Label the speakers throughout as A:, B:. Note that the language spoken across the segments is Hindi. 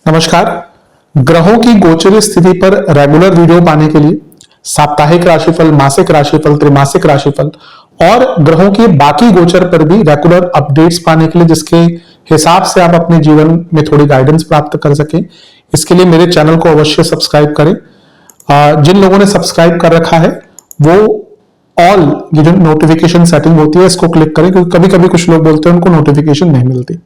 A: नमस्कार। ग्रहों की गोचर स्थिति पर रेगुलर वीडियो पाने के लिए साप्ताहिक राशिफल, मासिक राशिफल, त्रैमासिक राशिफल और ग्रहों के बाकी गोचर पर भी रेगुलर अपडेट्स पाने के लिए जिसके हिसाब से आप अपने जीवन में थोड़ी गाइडेंस प्राप्त कर सकें, इसके लिए मेरे चैनल को अवश्य सब्सक्राइब करें। जिन लोगों ने सब्सक्राइब कर रखा है वो ऑल ये जो नोटिफिकेशन सेटिंग होती है इसको क्लिक करें, क्योंकि कभी कभी कुछ लोग बोलते हैं उनको नोटिफिकेशन नहीं मिलती।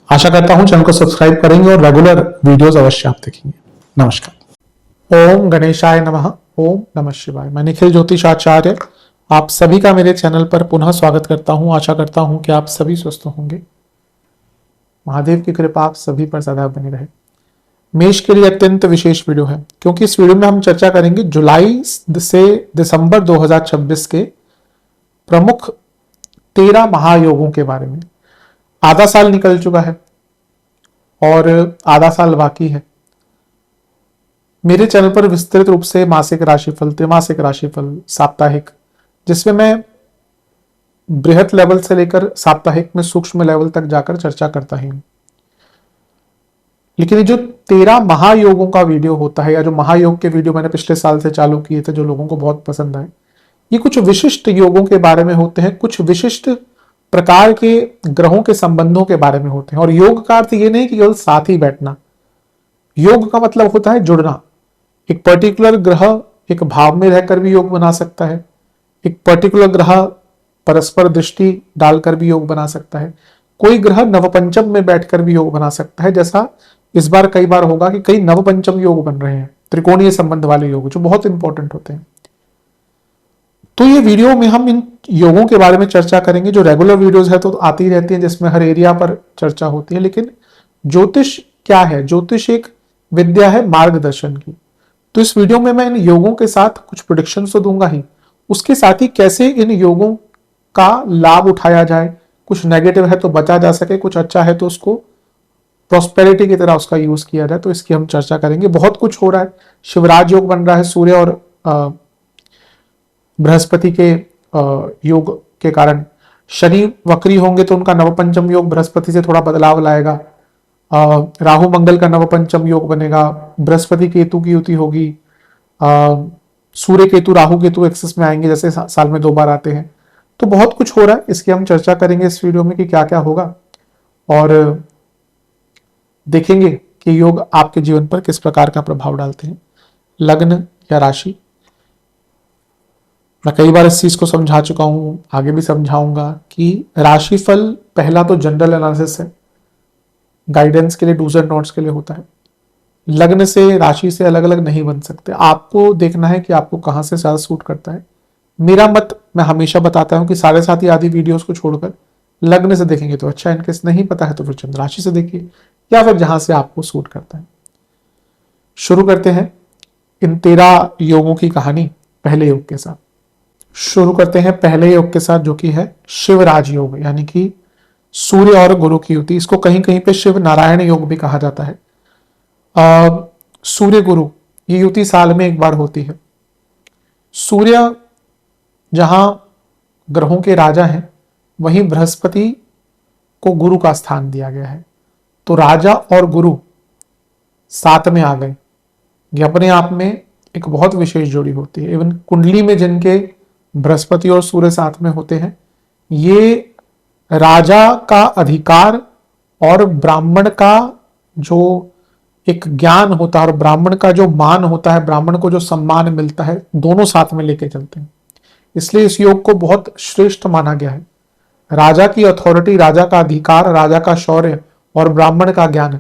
A: आशा करता हूं चैनल को सब्सक्राइब करेंगे और रेगुलर वीडियोस अवश्य आप देखेंगे। नमस्कार। ओम गणेशाय नमः। ओम नमः शिवाय। मैं निखिल ज्योतिषाचार्य आप सभी का मेरे चैनल पर पुनः स्वागत करता हूं। आशा करता हूं कि आप सभी स्वस्थ होंगे। महादेव की कृपा आप सभी पर सदैव बनी रहे। मेष के लिए अत्यंत विशेष वीडियो है, क्योंकि इस वीडियो में हम चर्चा करेंगे जुलाई से दिसंबर 2026 के प्रमुख 13 महायोगों के बारे में। आधा साल निकल चुका है और आधा साल बाकी है। मेरे चैनल पर विस्तृत रूप से मासिक राशिफल, त्रैमासिक राशिफल, साप्ताहिक, जिसमें मैं बृहत लेवल से लेकर साप्ताहिक में सूक्ष्म लेवल तक जाकर चर्चा करता ही हूं। लेकिन ये जो 13 महायोगों का वीडियो होता है, या जो महायोग के वीडियो मैंने पिछले साल से चालू किए थे जो लोगों को बहुत पसंद आए, ये कुछ विशिष्ट योगों के बारे में होते हैं, कुछ विशिष्ट प्रकार के ग्रहों के संबंधों के बारे में होते हैं। और योग का अर्थ ये नहीं कि केवल साथ ही बैठना। योग का मतलब होता है जुड़ना। एक पर्टिकुलर ग्रह एक भाव में रहकर भी योग बना सकता है, एक पर्टिकुलर ग्रह परस्पर दृष्टि डालकर भी योग बना सकता है, कोई ग्रह नवपंचम में बैठकर भी योग बना सकता है। जैसा इस बार कई बार होगा कि कई नवपंचम योग बन रहे हैं, त्रिकोणीय संबंध वाले योग जो बहुत इंपॉर्टेंट होते हैं। तो ये वीडियो में हम इन योगों के बारे में चर्चा करेंगे। जो रेगुलर वीडियोस है तो आती रहती हैं जिसमें हर एरिया पर चर्चा होती है। लेकिन ज्योतिष क्या है? ज्योतिष एक विद्या है मार्गदर्शन की। तो इस वीडियो में मैं इन योगों के साथ कुछ प्रेडिक्शन तो दूंगा ही, उसके साथ ही कैसे इन योगों का लाभ उठाया जाए, कुछ नेगेटिव है तो बचा जा सके, कुछ अच्छा है तो उसको प्रॉस्पेरिटी की तरह उसका यूज किया जाए, तो इसकी हम चर्चा करेंगे। बहुत कुछ हो रहा है। शिवराज योग बन रहा है, सूर्य और बृहस्पति के योग के कारण। शनि वक्री होंगे तो उनका नवपंचम योग बृहस्पति से थोड़ा बदलाव लाएगा। राहु मंगल का नवपंचम योग बनेगा। बृहस्पति केतु की युति होगी। सूर्य केतु राहु केतु एक्सिस में आएंगे, जैसे साल में 2 बार आते हैं। तो बहुत कुछ हो रहा है, इसकी हम चर्चा करेंगे इस वीडियो में कि क्या क्या होगा, और देखेंगे कि योग आपके जीवन पर किस प्रकार का प्रभाव डालते हैं। लग्न या राशि, मैं कई बार इस चीज को समझा चुका हूं, आगे भी समझाऊंगा कि राशिफल पहला तो जनरल एनालिसिस है, गाइडेंस के लिए, डूज एंड नोट्स के लिए होता है। लग्न से राशि से अलग अलग नहीं बन सकते। आपको देखना है कि आपको कहां से ज्यादा सूट करता है। मेरा मत मैं हमेशा बताता हूं कि 7.5 आदि वीडियोस को छोड़कर लग्न से देखेंगे तो अच्छा, इनकेस नहीं पता है तो फिर चंद्र राशि से देखिए, या फिर जहां से आपको सूट करता है। शुरू करते हैं इन 13 योगों की कहानी पहले योग के साथ। शुरू करते हैं पहले योग के साथ, जो कि है शिवराज योग, यानी कि सूर्य और गुरु की युति। इसको कहीं कहीं पे शिव नारायण योग भी कहा जाता है। सूर्य गुरु ये युति साल में एक बार होती है। सूर्य जहां ग्रहों के राजा हैं, वहीं बृहस्पति को गुरु का स्थान दिया गया है। तो राजा और गुरु साथ में आ गए, ये अपने आप में एक बहुत विशेष जोड़ी होती है। इवन कुंडली में जिनके बृहस्पति और सूर्य साथ में होते हैं, ये राजा का अधिकार और ब्राह्मण का जो एक ज्ञान होता है और ब्राह्मण का जो मान होता है, ब्राह्मण को जो सम्मान मिलता है, दोनों साथ में लेके चलते हैं। इसलिए इस योग को बहुत श्रेष्ठ माना गया है। राजा की अथॉरिटी, राजा का अधिकार, राजा का शौर्य और ब्राह्मण का ज्ञान।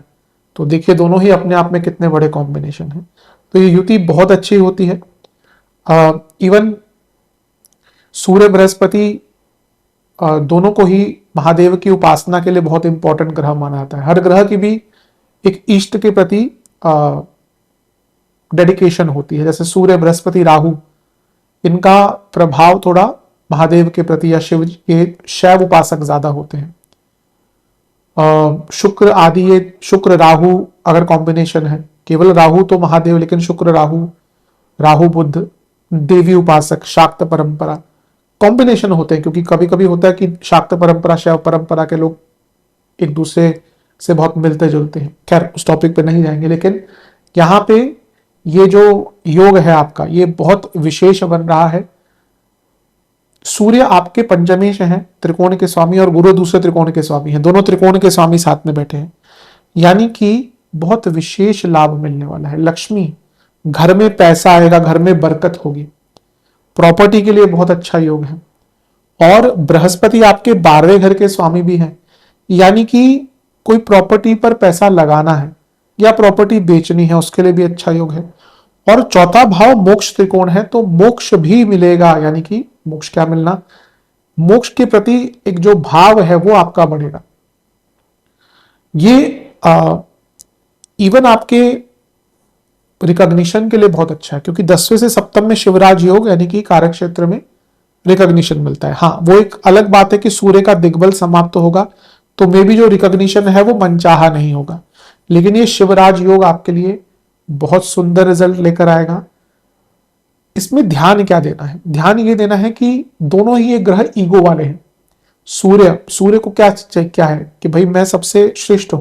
A: तो देखिए दोनों ही अपने आप में कितने बड़े कॉम्बिनेशन है। तो ये युति बहुत अच्छी होती है। इवन सूर्य बृहस्पति दोनों को ही महादेव की उपासना के लिए बहुत इंपॉर्टेंट ग्रह माना जाता है। हर ग्रह की भी एक इष्ट के प्रति डेडिकेशन होती है। जैसे सूर्य बृहस्पति राहु, इनका प्रभाव थोड़ा महादेव के प्रति या शिव के शैव उपासक ज्यादा होते हैं। शुक्र आदि, ये शुक्र राहु अगर कॉम्बिनेशन है, केवल राहु तो महादेव, लेकिन शुक्र राहु, राहु बुध, देवी उपासक, शाक्त परंपरा कॉम्बिनेशन होते हैं। क्योंकि कभी कभी होता है कि शाक्त परंपरा शैव परंपरा के लोग एक दूसरे से बहुत मिलते जुलते हैं। खैर उस टॉपिक पे नहीं जाएंगे, लेकिन यहाँ पे ये जो योग है आपका ये बहुत विशेष बन रहा है। सूर्य आपके पंचमेश हैं, त्रिकोण के स्वामी, और गुरु दूसरे त्रिकोण के स्वामी हैं। दोनों त्रिकोण के स्वामी साथ में बैठे हैं, यानी कि बहुत विशेष लाभ मिलने वाला है। लक्ष्मी, घर में पैसा आएगा, घर में बरकत होगी। प्रॉपर्टी के लिए बहुत अच्छा योग है। और बृहस्पति आपके 12वें घर के स्वामी भी हैं, यानी कि कोई प्रॉपर्टी पर पैसा लगाना है या प्रॉपर्टी बेचनी है उसके लिए भी अच्छा योग है। और चौथा भाव मोक्ष त्रिकोण है, तो मोक्ष भी मिलेगा, यानी कि मोक्ष क्या मिलना, मोक्ष के प्रति एक जो भाव है वो आपका बढ़ेगा। ये इवन आपके रिकॉग्निशन के लिए बहुत अच्छा है, क्योंकि 10वें से सप्तम में शिवराज योग, यानी कि कार्य क्षेत्र में रिकॉग्निशन मिलता है। हाँ, वो एक अलग बात है कि सूर्य का दिग्बल समाप्त होगा तो मे भी जो रिकॉग्निशन है वो मनचाहा नहीं होगा, लेकिन ये शिवराज योग आपके लिए बहुत सुंदर रिजल्ट लेकर आएगा। इसमें ध्यान क्या देना है? ध्यान ये देना है कि दोनों ही ये ग्रह ईगो वाले हैं। सूर्य को क्या है कि भाई मैं सबसे श्रेष्ठ हूं।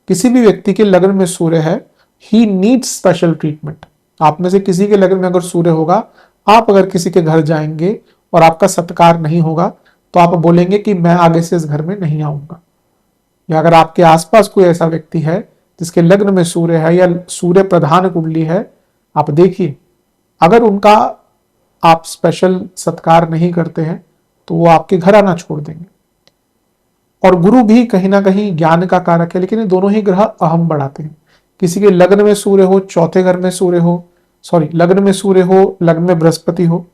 A: किसी भी व्यक्ति के लग्न में सूर्य है, ही नीड्स स्पेशल ट्रीटमेंट। आप में से किसी के लग्न में अगर सूर्य होगा, आप अगर किसी के घर जाएंगे और आपका सत्कार नहीं होगा तो आप बोलेंगे कि मैं आगे से इस घर में नहीं आऊंगा। या अगर आपके आसपास कोई ऐसा व्यक्ति है जिसके लग्न में सूर्य है या सूर्य प्रधान कुंडली है, आप देखिए अगर उनका आप स्पेशल सत्कार नहीं करते हैं तो वो आपके घर आना छोड़ देंगे। और गुरु भी कहीं ना कहीं ज्ञान का कारक है, लेकिन ये दोनों ही ग्रह अहम बढ़ाते हैं। किसी के लग्न में सूर्य हो, चौथे घर में सूर्य हो, लग्न में सूर्य हो, लग्न में बृहस्पति हो,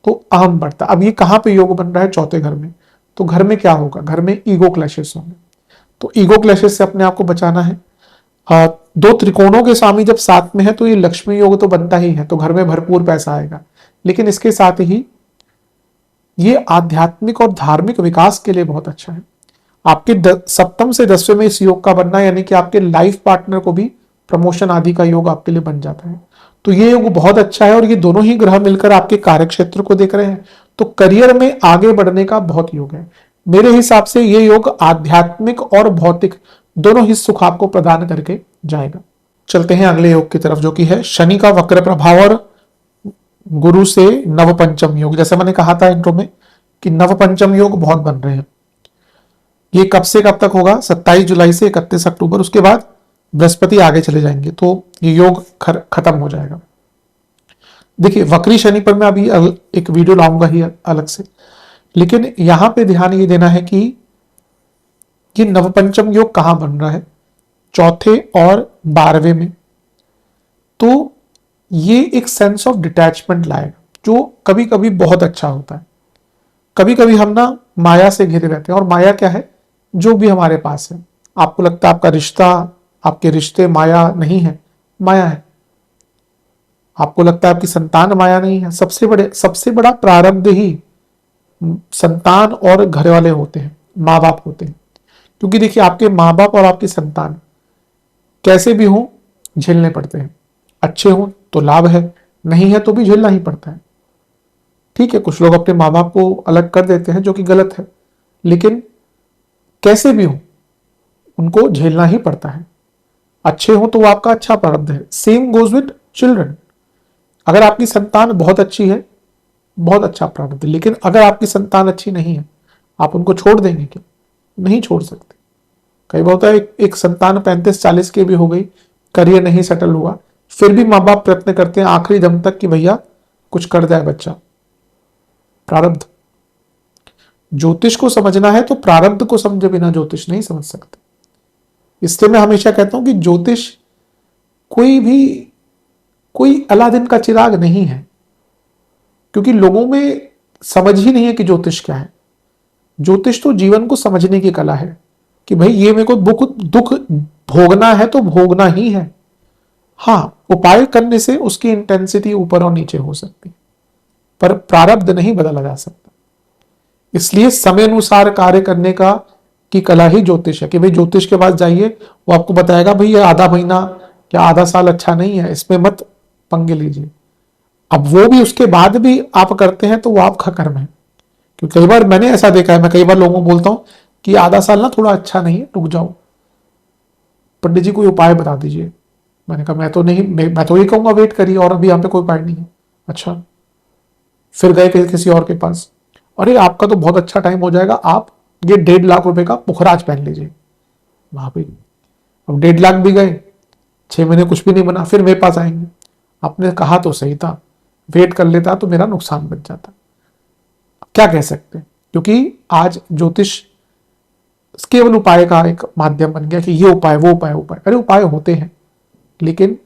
A: तो अहम बढ़ता। अब ये कहां पे योग बन रहा है? चौथे घर में। तो घर में क्या होगा? घर में ईगो क्लैशेस होंगे। तो ईगो क्लैशेस से अपने आप को बचाना है। दो त्रिकोणों के स्वामी जब साथ में है तो ये लक्ष्मी योग तो बनता ही है, तो घर में भरपूर पैसा आएगा। लेकिन इसके साथ ही ये आध्यात्मिक और धार्मिक विकास के लिए बहुत अच्छा है। आपके सप्तम से 10वें में इस योग का बनना, यानी कि आपके लाइफ पार्टनर को भी प्रमोशन आदि का योग आपके लिए बन जाता है। तो ये योग बहुत अच्छा है, और ये दोनों ही ग्रह मिलकर आपके कार्य क्षेत्र को देख रहे हैं, तो करियर में आगे बढ़ने का बहुत योग है। मेरे हिसाब से ये योग आध्यात्मिक और भौतिक दोनों ही सुख आपको प्रदान करके जाएगा। चलते हैं अगले योग की तरफ, जो कि है शनि का वक्र प्रभाव और गुरु से नवपंचम योग। जैसे मैंने कहा था इंट्रो में कि नवपंचम योग बहुत बन रहे हैं। ये कब से कब तक होगा? 27 जुलाई से 31 अक्टूबर। उसके बाद बृहस्पति आगे चले जाएंगे तो ये योग खत्म हो जाएगा। देखिए वक्री शनि पर मैं अभी एक वीडियो लाऊंगा ही अलग से, लेकिन यहां पे ध्यान ये देना है कि ये नवपंचम योग कहां बन रहा है? चौथे और 12वें में। तो ये एक सेंस ऑफ डिटैचमेंट लाएगा, जो कभी कभी बहुत अच्छा होता है। कभी कभी हम ना माया से घिरे रहते हैं, और माया क्या है? जो भी हमारे पास है। आपको लगता है आपका रिश्ता, आपके रिश्ते माया नहीं है, माया है। आपको लगता है आपकी संतान माया नहीं है, सबसे बड़ा प्रारब्ध ही संतान और घर वाले होते हैं, माँ बाप होते हैं। क्योंकि देखिए आपके माँ बाप और आपकी संतान कैसे भी हो झेलने पड़ते हैं। अच्छे हो तो लाभ है, नहीं है तो भी झेलना ही पड़ता है। ठीक है, कुछ लोग अपने माँ बाप को अलग कर देते हैं, जो कि गलत है, लेकिन कैसे भी हो उनको झेलना ही पड़ता है। अच्छे हो तो वो आपका अच्छा प्रारब्ध है। Same goes with children. अगर आपकी संतान बहुत अच्छी है, बहुत अच्छा प्रारब्ध है, लेकिन अगर आपकी संतान अच्छी नहीं है, आप उनको छोड़ देंगे क्या? नहीं छोड़ सकते। कई बार होता है एक संतान 35-40 की भी हो गई, करियर नहीं सेटल हुआ, फिर भी माँ बाप प्रयत्न करते हैं आखिरी दम तक कि भैया कुछ कर जाए बच्चा। प्रारब्ध। ज्योतिष को समझना है तो प्रारब्ध को समझे बिना ज्योतिष नहीं समझ सकते। इसलिए मैं हमेशा कहता हूं कि ज्योतिष कोई अलादीन का चिराग नहीं है, क्योंकि लोगों में समझ ही नहीं है कि ज्योतिष क्या है। ज्योतिष तो जीवन को समझने की कला है कि भाई ये मेरे को दुख भोगना है तो भोगना ही है। हाँ, उपाय करने से उसकी इंटेंसिटी ऊपर और नीचे हो सकती है, पर प्रारब्ध नहीं बदला जा सकता। इसलिए समय अनुसार कार्य करने की कला ही ज्योतिष है। कि भाई ज्योतिष के पास जाइए, वो आपको बताएगा भाई ये आधा महीना या आधा साल अच्छा नहीं है, इसमें मत पंगे लीजिए। अब वो भी उसके बाद भी आप करते हैं तो वो आपका कर्म है। क्योंकि कई बार मैंने ऐसा देखा है, मैं कई बार लोगों को बोलता हूं कि आधा साल ना थोड़ा अच्छा नहीं है, रुक जाओ, पंडित जी कोई उपाय बता दीजिए। मैंने कहा मैं तो नहीं, मैं तो ये कहूंगा वेट करिए, और अभी यहाँ पे कोई उपाय नहीं है। अच्छा, फिर गए किसी और के पास, अरे आपका तो बहुत अच्छा टाइम हो जाएगा, आप ये 1.5 लाख रुपए का पुखराज पहन लीजिए। वहां पे अब 1.5 लाख भी गए, 6 महीने कुछ भी नहीं बना, फिर मेरे पास आएंगे। आपने कहा तो सही था, वेट कर लेता तो मेरा नुकसान बच जाता। क्या कह सकते हैं, क्योंकि आज ज्योतिष केवल उपाय का एक माध्यम बन गया कि ये उपाय वो उपाय उपाय, अरे उपाय होते हैं, लेकिन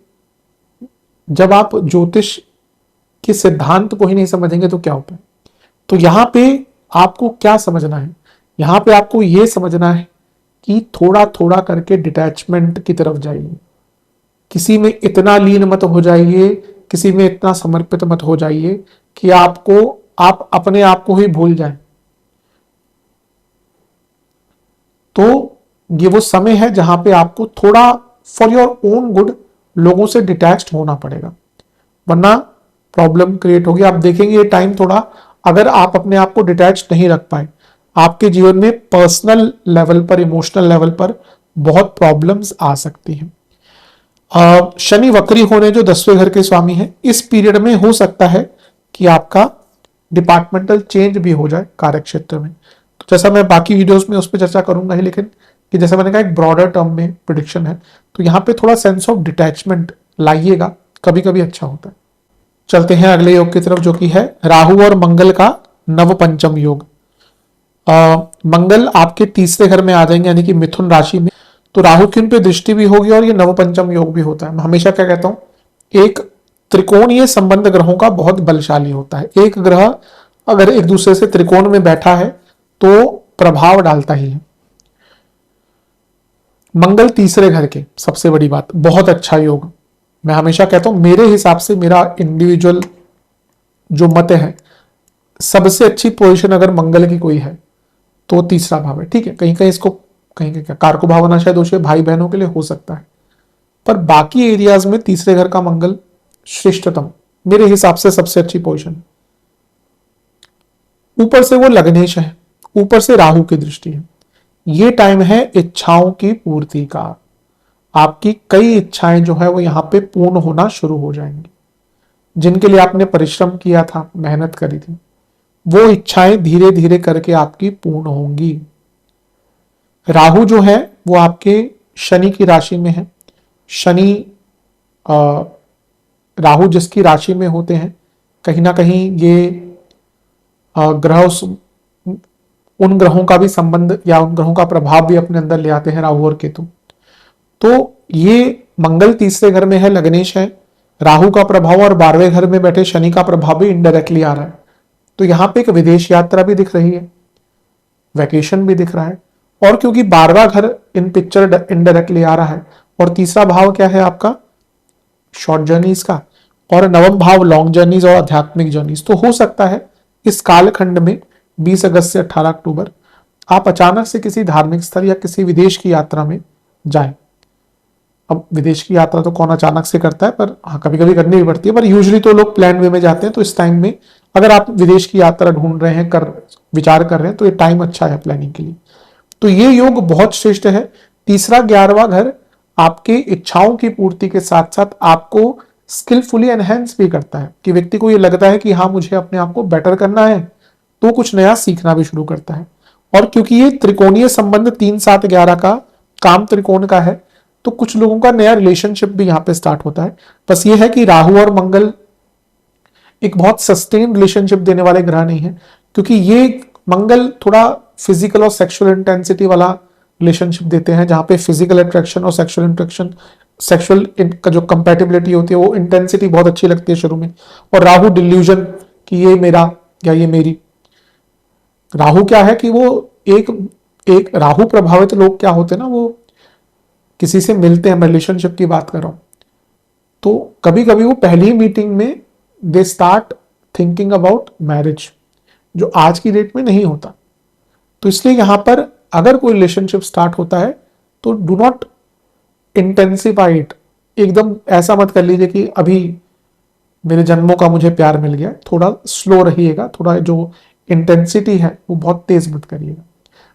A: जब आप ज्योतिष के सिद्धांत को ही नहीं समझेंगे तो क्या उपाय। तो यहां पे आपको क्या समझना है, यहां पे आपको यह समझना है कि थोड़ा थोड़ा करके डिटैचमेंट की तरफ जाइए। किसी में इतना लीन मत हो जाइए, किसी में इतना समर्पित मत हो जाइए कि आप अपने आप को ही भूल जाएं। तो ये वो समय है जहां पे आपको थोड़ा फॉर योर ओन गुड लोगों से डिटैच्ड होना पड़ेगा, वरना प्रॉब्लम क्रिएट होगी। आप देखेंगे ये टाइम थोड़ा, अगर आप अपने आप को डिटैच नहीं रख पाए, आपके जीवन में पर्सनल लेवल पर, इमोशनल लेवल पर बहुत प्रॉब्लम्स आ सकती हैं। शनि वक्री होने जो 10वें घर के स्वामी हैं, इस पीरियड में हो सकता है कि आपका डिपार्टमेंटल चेंज भी हो जाए कार्य क्षेत्र में। तो जैसा मैं बाकी वीडियोस में उस पर चर्चा करूंगा ही, लेकिन कि जैसा मैंने कहा एक ब्रॉडर टर्म में प्रिडिक्शन है, तो यहाँ पे थोड़ा सेंस ऑफ डिटैचमेंट लाइएगा, कभी कभी अच्छा होता है। चलते हैं अगले योग की तरफ, जो कि है राहु और मंगल का नव पंचम योग। मंगल आपके तीसरे घर में आ जाएंगे, यानी कि मिथुन राशि में। तो राहु की उन पे दृष्टि भी होगी और ये नव पंचम योग भी होता है। मैं हमेशा क्या कहता हूं, एक त्रिकोणीय संबंध ग्रहों का बहुत बलशाली होता है। एक ग्रह अगर एक दूसरे से त्रिकोण में बैठा है तो प्रभाव डालता ही है। मंगल तीसरे घर के, सबसे बड़ी बात, बहुत अच्छा योग। मैं हमेशा कहता हूं, मेरे हिसाब से, मेरा इंडिविजुअल जो मत है, सबसे अच्छी पोजीशन अगर मंगल की कोई है तो तीसरा भाव है। ठीक है, कहीं कहीं इसको कहीं क्या कारको भाव होना शायद दोषी भाई बहनों के लिए हो सकता है, पर बाकी एरियाज में तीसरे घर का मंगल श्रेष्ठतम, मेरे हिसाब से सबसे अच्छी पोजीशन। ऊपर से वो लग्नेश है, ऊपर से राहु की दृष्टि है। ये टाइम है इच्छाओं की पूर्ति का। आपकी कई इच्छाएं जो है वो यहां पे पूर्ण होना शुरू हो जाएंगी। जिनके लिए आपने परिश्रम किया था, मेहनत करी थी, वो इच्छाएं धीरे धीरे करके आपकी पूर्ण होंगी। राहु जो है वो आपके शनि की राशि में है। शनि राहु जिसकी राशि में होते हैं, कहीं ना कहीं ये ग्रह उन ग्रहों का भी संबंध या उन ग्रहों का प्रभाव भी अपने अंदर ले आते हैं, राहु और केतु। तो ये मंगल तीसरे घर में है, लग्नेश है, राहु का प्रभाव और 12वें घर में बैठे शनि का प्रभाव भी इनडायरेक्टली आ रहा है। तो यहां पे एक विदेश यात्रा भी दिख रही है, वैकेशन भी दिख रहा है, और क्योंकि 12वां घर इन पिक्चर इनडायरेक्टली आ रहा है, और तीसरा भाव क्या है आपका, शॉर्ट जर्नीज का, और नवम भाव लॉन्ग जर्नीज और आध्यात्मिक जर्नीज। तो हो सकता है इस कालखंड में 20 अगस्त से 18 अक्टूबर आप अचानक से किसी धार्मिक स्थल या किसी विदेश की यात्रा में जाएं। अब विदेश की यात्रा तो कौन अचानक से करता है, पर हाँ कभी कभी करनी भी पड़ती है, पर यूजुअली तो लोग प्लान वे में जाते हैं। तो इस टाइम में अगर आप विदेश की यात्रा ढूंढ रहे हैं, विचार कर रहे हैं, तो ये टाइम अच्छा है प्लानिंग के लिए। तो ये योग बहुत श्रेष्ठ है। तीसरा 11वां घर आपके इच्छाओं की पूर्ति के साथ साथ आपको स्किलफुली एनहेंस भी करता है, कि व्यक्ति को ये लगता है कि हाँ मुझे अपने आप को बेटर करना है, तो कुछ नया सीखना भी शुरू करता है। और क्योंकि ये त्रिकोणीय संबंध 3, 7, 11 का काम त्रिकोण का है, तो कुछ लोगों का नया रिलेशनशिप भी यहां पे स्टार्ट होता है। बस ये है कि राहु और मंगल एक बहुत सस्टेन रिलेशनशिप देने वाले ग्रह नहीं है, क्योंकि ये मंगल थोड़ा फिजिकल और सेक्सुअल इंटेंसिटी वाला रिलेशनशिप देते हैं, जहां पे फिजिकल अट्रैक्शन और सेक्सुअल का जो कंपैटिबिलिटी होती है, वो इंटेंसिटी बहुत अच्छी लगती है शुरू में। और राहु डिल्यूजन कि ये मेरा या ये मेरी। राहु क्या है कि वो एक राहु प्रभावित लोग क्या होते हैं ना, वो किसी से मिलते हैं, मैं रिलेशनशिप की बात कर रहा हूं, तो कभी कभी वो पहली ही मीटिंग में they start thinking about marriage, जो आज की डेट में नहीं होता। तो इसलिए यहां पर अगर कोई रिलेशनशिप स्टार्ट होता है तो डू नॉट इंटेंसिफाई इट। एकदम ऐसा मत कर लीजिए कि अभी मेरे जन्मों का मुझे प्यार मिल गया। थोड़ा स्लो रहिएगा, थोड़ा जो इंटेंसिटी है वो बहुत तेज मत करिएगा।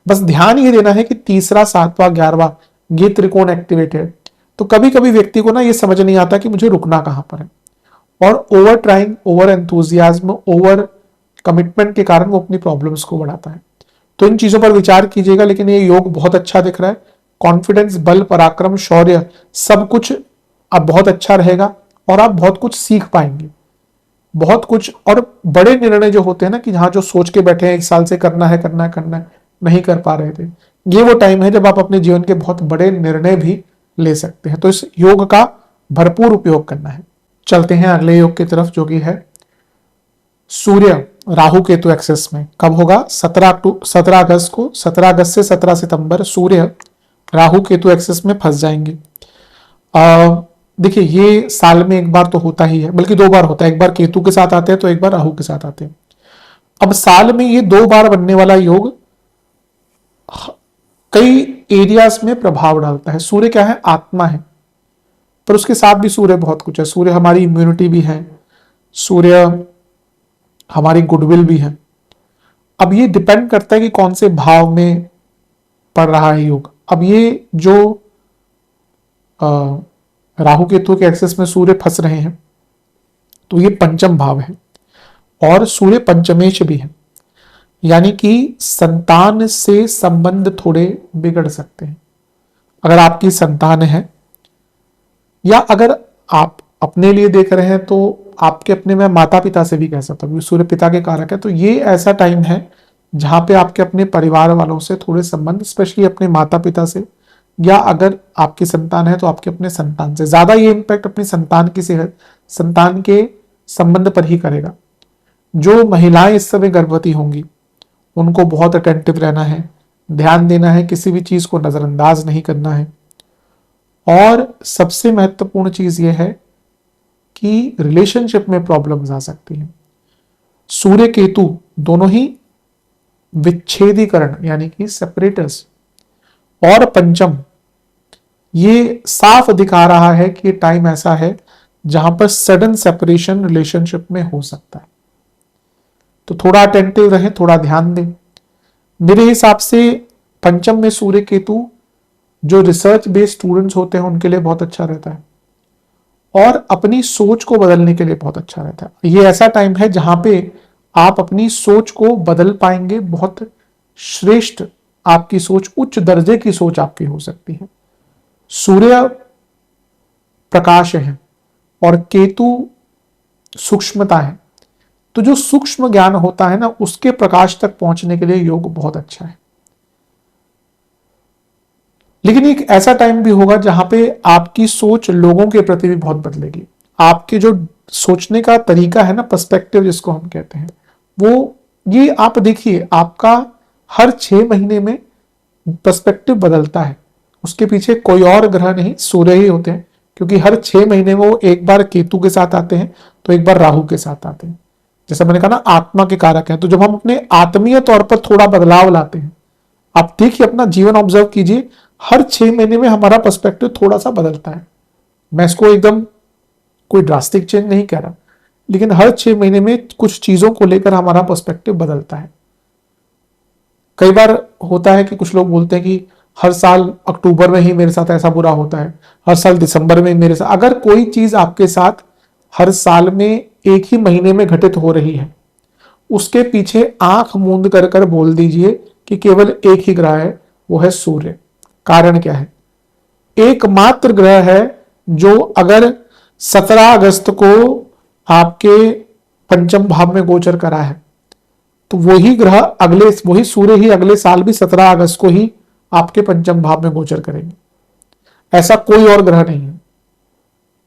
A: बस ध्यान ये देना है कि तीसरा, सातवां, 11वां ये त्रिकोण एक्टिवेटेड। तो कभी कभी व्यक्ति को ना ये समझ नहीं आता कि मुझे रुकना कहां पर है, और over trying, over enthusiasm, over commitment के कारण वो अपनी प्रॉब्लम्स को बढ़ाता है। तो इन चीजों पर विचार कीजिएगा। लेकिन ये योग बहुत अच्छा दिख रहा है। कॉन्फिडेंस, बल, पराक्रम, शौर्य, सब कुछ अब बहुत अच्छा रहेगा और आप बहुत कुछ सीख पाएंगे, बहुत कुछ। और बड़े निर्णय जो होते हैं ना, कि जहां जो सोच के बैठे हैं 1 साल से करना है करना है करना है, नहीं कर पा रहे थे, ये वो टाइम है जब आप अपने जीवन के बहुत बड़े निर्णय भी ले सकते हैं। तो इस योग का भरपूर उपयोग करना है। चलते हैं अगले योग की तरफ, जो कि है सूर्य राहु केतु एक्सेस में। कब होगा? 17 अगस्त को। 17 अगस्त से 17 सितंबर सूर्य राहु केतु एक्सेस में फंस जाएंगे। देखिए, ये साल में एक बार तो होता ही है, बल्कि 2 बार होता है। एक बार केतु के साथ आते हैं तो एक बार राहु के साथ आते हैं। अब साल में ये 2 बार बनने वाला योग कई एरियाज में प्रभाव डालता है। सूर्य क्या है? आत्मा है, पर उसके साथ भी सूर्य बहुत कुछ है। सूर्य हमारी इम्यूनिटी भी है, सूर्य हमारी गुडविल भी है। अब ये डिपेंड करता है कि कौन से भाव में पड़ रहा है योग। अब ये जो राहु केतु के एक्सेस में सूर्य फंस रहे हैं, तो ये पंचम भाव है और सूर्य पंचमेश भी है, यानी कि संतान से संबंध थोड़े बिगड़ सकते हैं। अगर आपकी संतान है, या अगर आप अपने लिए देख रहे हैं तो आपके अपने में माता पिता से भी कह सकता हूँ, सूर्य पिता के कारक है। तो ये ऐसा टाइम है जहां पे आपके अपने परिवार वालों से थोड़े संबंध, स्पेशली अपने माता पिता से, या अगर आपकी संतान है तो आपके अपने संतान से, ज्यादा ये इम्पैक्ट अपनी संतान की सेहत, संतान के संबंध पर ही करेगा। जो महिलाएं इस समय गर्भवती होंगी, उनको बहुत अटेंटिव रहना है, ध्यान देना है, किसी भी चीज को नजरअंदाज नहीं करना है। और सबसे महत्वपूर्ण चीज यह है कि रिलेशनशिप में प्रॉब्लम्स आ सकती हैं। सूर्य केतु दोनों ही विच्छेदीकरण यानी कि सेपरेटर्स, और पंचम, ये साफ दिखा रहा है कि टाइम ऐसा है जहां पर सडन सेपरेशन रिलेशनशिप में हो सकता है। तो थोड़ा अटेंटिव रहें, थोड़ा ध्यान दें। मेरे हिसाब से पंचम में सूर्य केतु जो रिसर्च बेस्ड स्टूडेंट्स होते हैं उनके लिए बहुत अच्छा रहता है, और अपनी सोच को बदलने के लिए बहुत अच्छा रहता है। ये ऐसा टाइम है जहां पे आप अपनी सोच को बदल पाएंगे। बहुत श्रेष्ठ आपकी सोच, उच्च दर्जे की सोच आपकी हो सकती है। सूर्य प्रकाश है और केतु सूक्ष्मता है। तो जो सूक्ष्म ज्ञान होता है ना, उसके प्रकाश तक पहुंचने के लिए योग बहुत अच्छा है। लेकिन एक ऐसा टाइम भी होगा जहां पे आपकी सोच लोगों के प्रति भी बहुत बदलेगी। आपके जो सोचने का तरीका है ना, पर्सपेक्टिव जिसको हम कहते हैं, वो ये आप देखिए, आपका हर 6 महीने में पर्सपेक्टिव बदलता है। उसके पीछे कोई और ग्रह नहीं, सूर्य ही होते हैं, क्योंकि हर 6 महीने में वो एक बार केतु के साथ आते हैं तो एक बार राहु के साथ आते हैं। जैसे मैंने कहा ना, आत्मा के कारक हैं। तो जब हम अपने आत्मीय तौर पर थोड़ा बदलाव लाते हैं, आप देखिए, अपना जीवन ऑब्जर्व कीजिए, हर 6 महीने में हमारा पर्सपेक्टिव थोड़ा सा बदलता है। मैं इसको एकदम कोई ड्रास्टिक चेंज नहीं कह रहा, लेकिन हर 6 महीने में कुछ चीजों को लेकर हमारा पर्सपेक्टिव बदलता है। कई बार होता है कि कुछ लोग बोलते हैं कि हर साल अक्टूबर में ही मेरे साथ ऐसा बुरा होता है, हर साल दिसंबर में मेरे साथ। अगर कोई चीज आपके साथ हर साल में एक ही महीने में घटित हो रही है, उसके पीछे आंख मूंद कर कर बोल दीजिए कि केवल एक ही ग्रह है, वो है सूर्य। कारण क्या है? एकमात्र ग्रह है जो अगर 17 अगस्त को आपके पंचम भाव में गोचर करा है, तो वही ग्रह वही सूर्य ही अगले साल भी 17 अगस्त को ही आपके पंचम भाव में गोचर करेंगे। ऐसा कोई और ग्रह नहीं है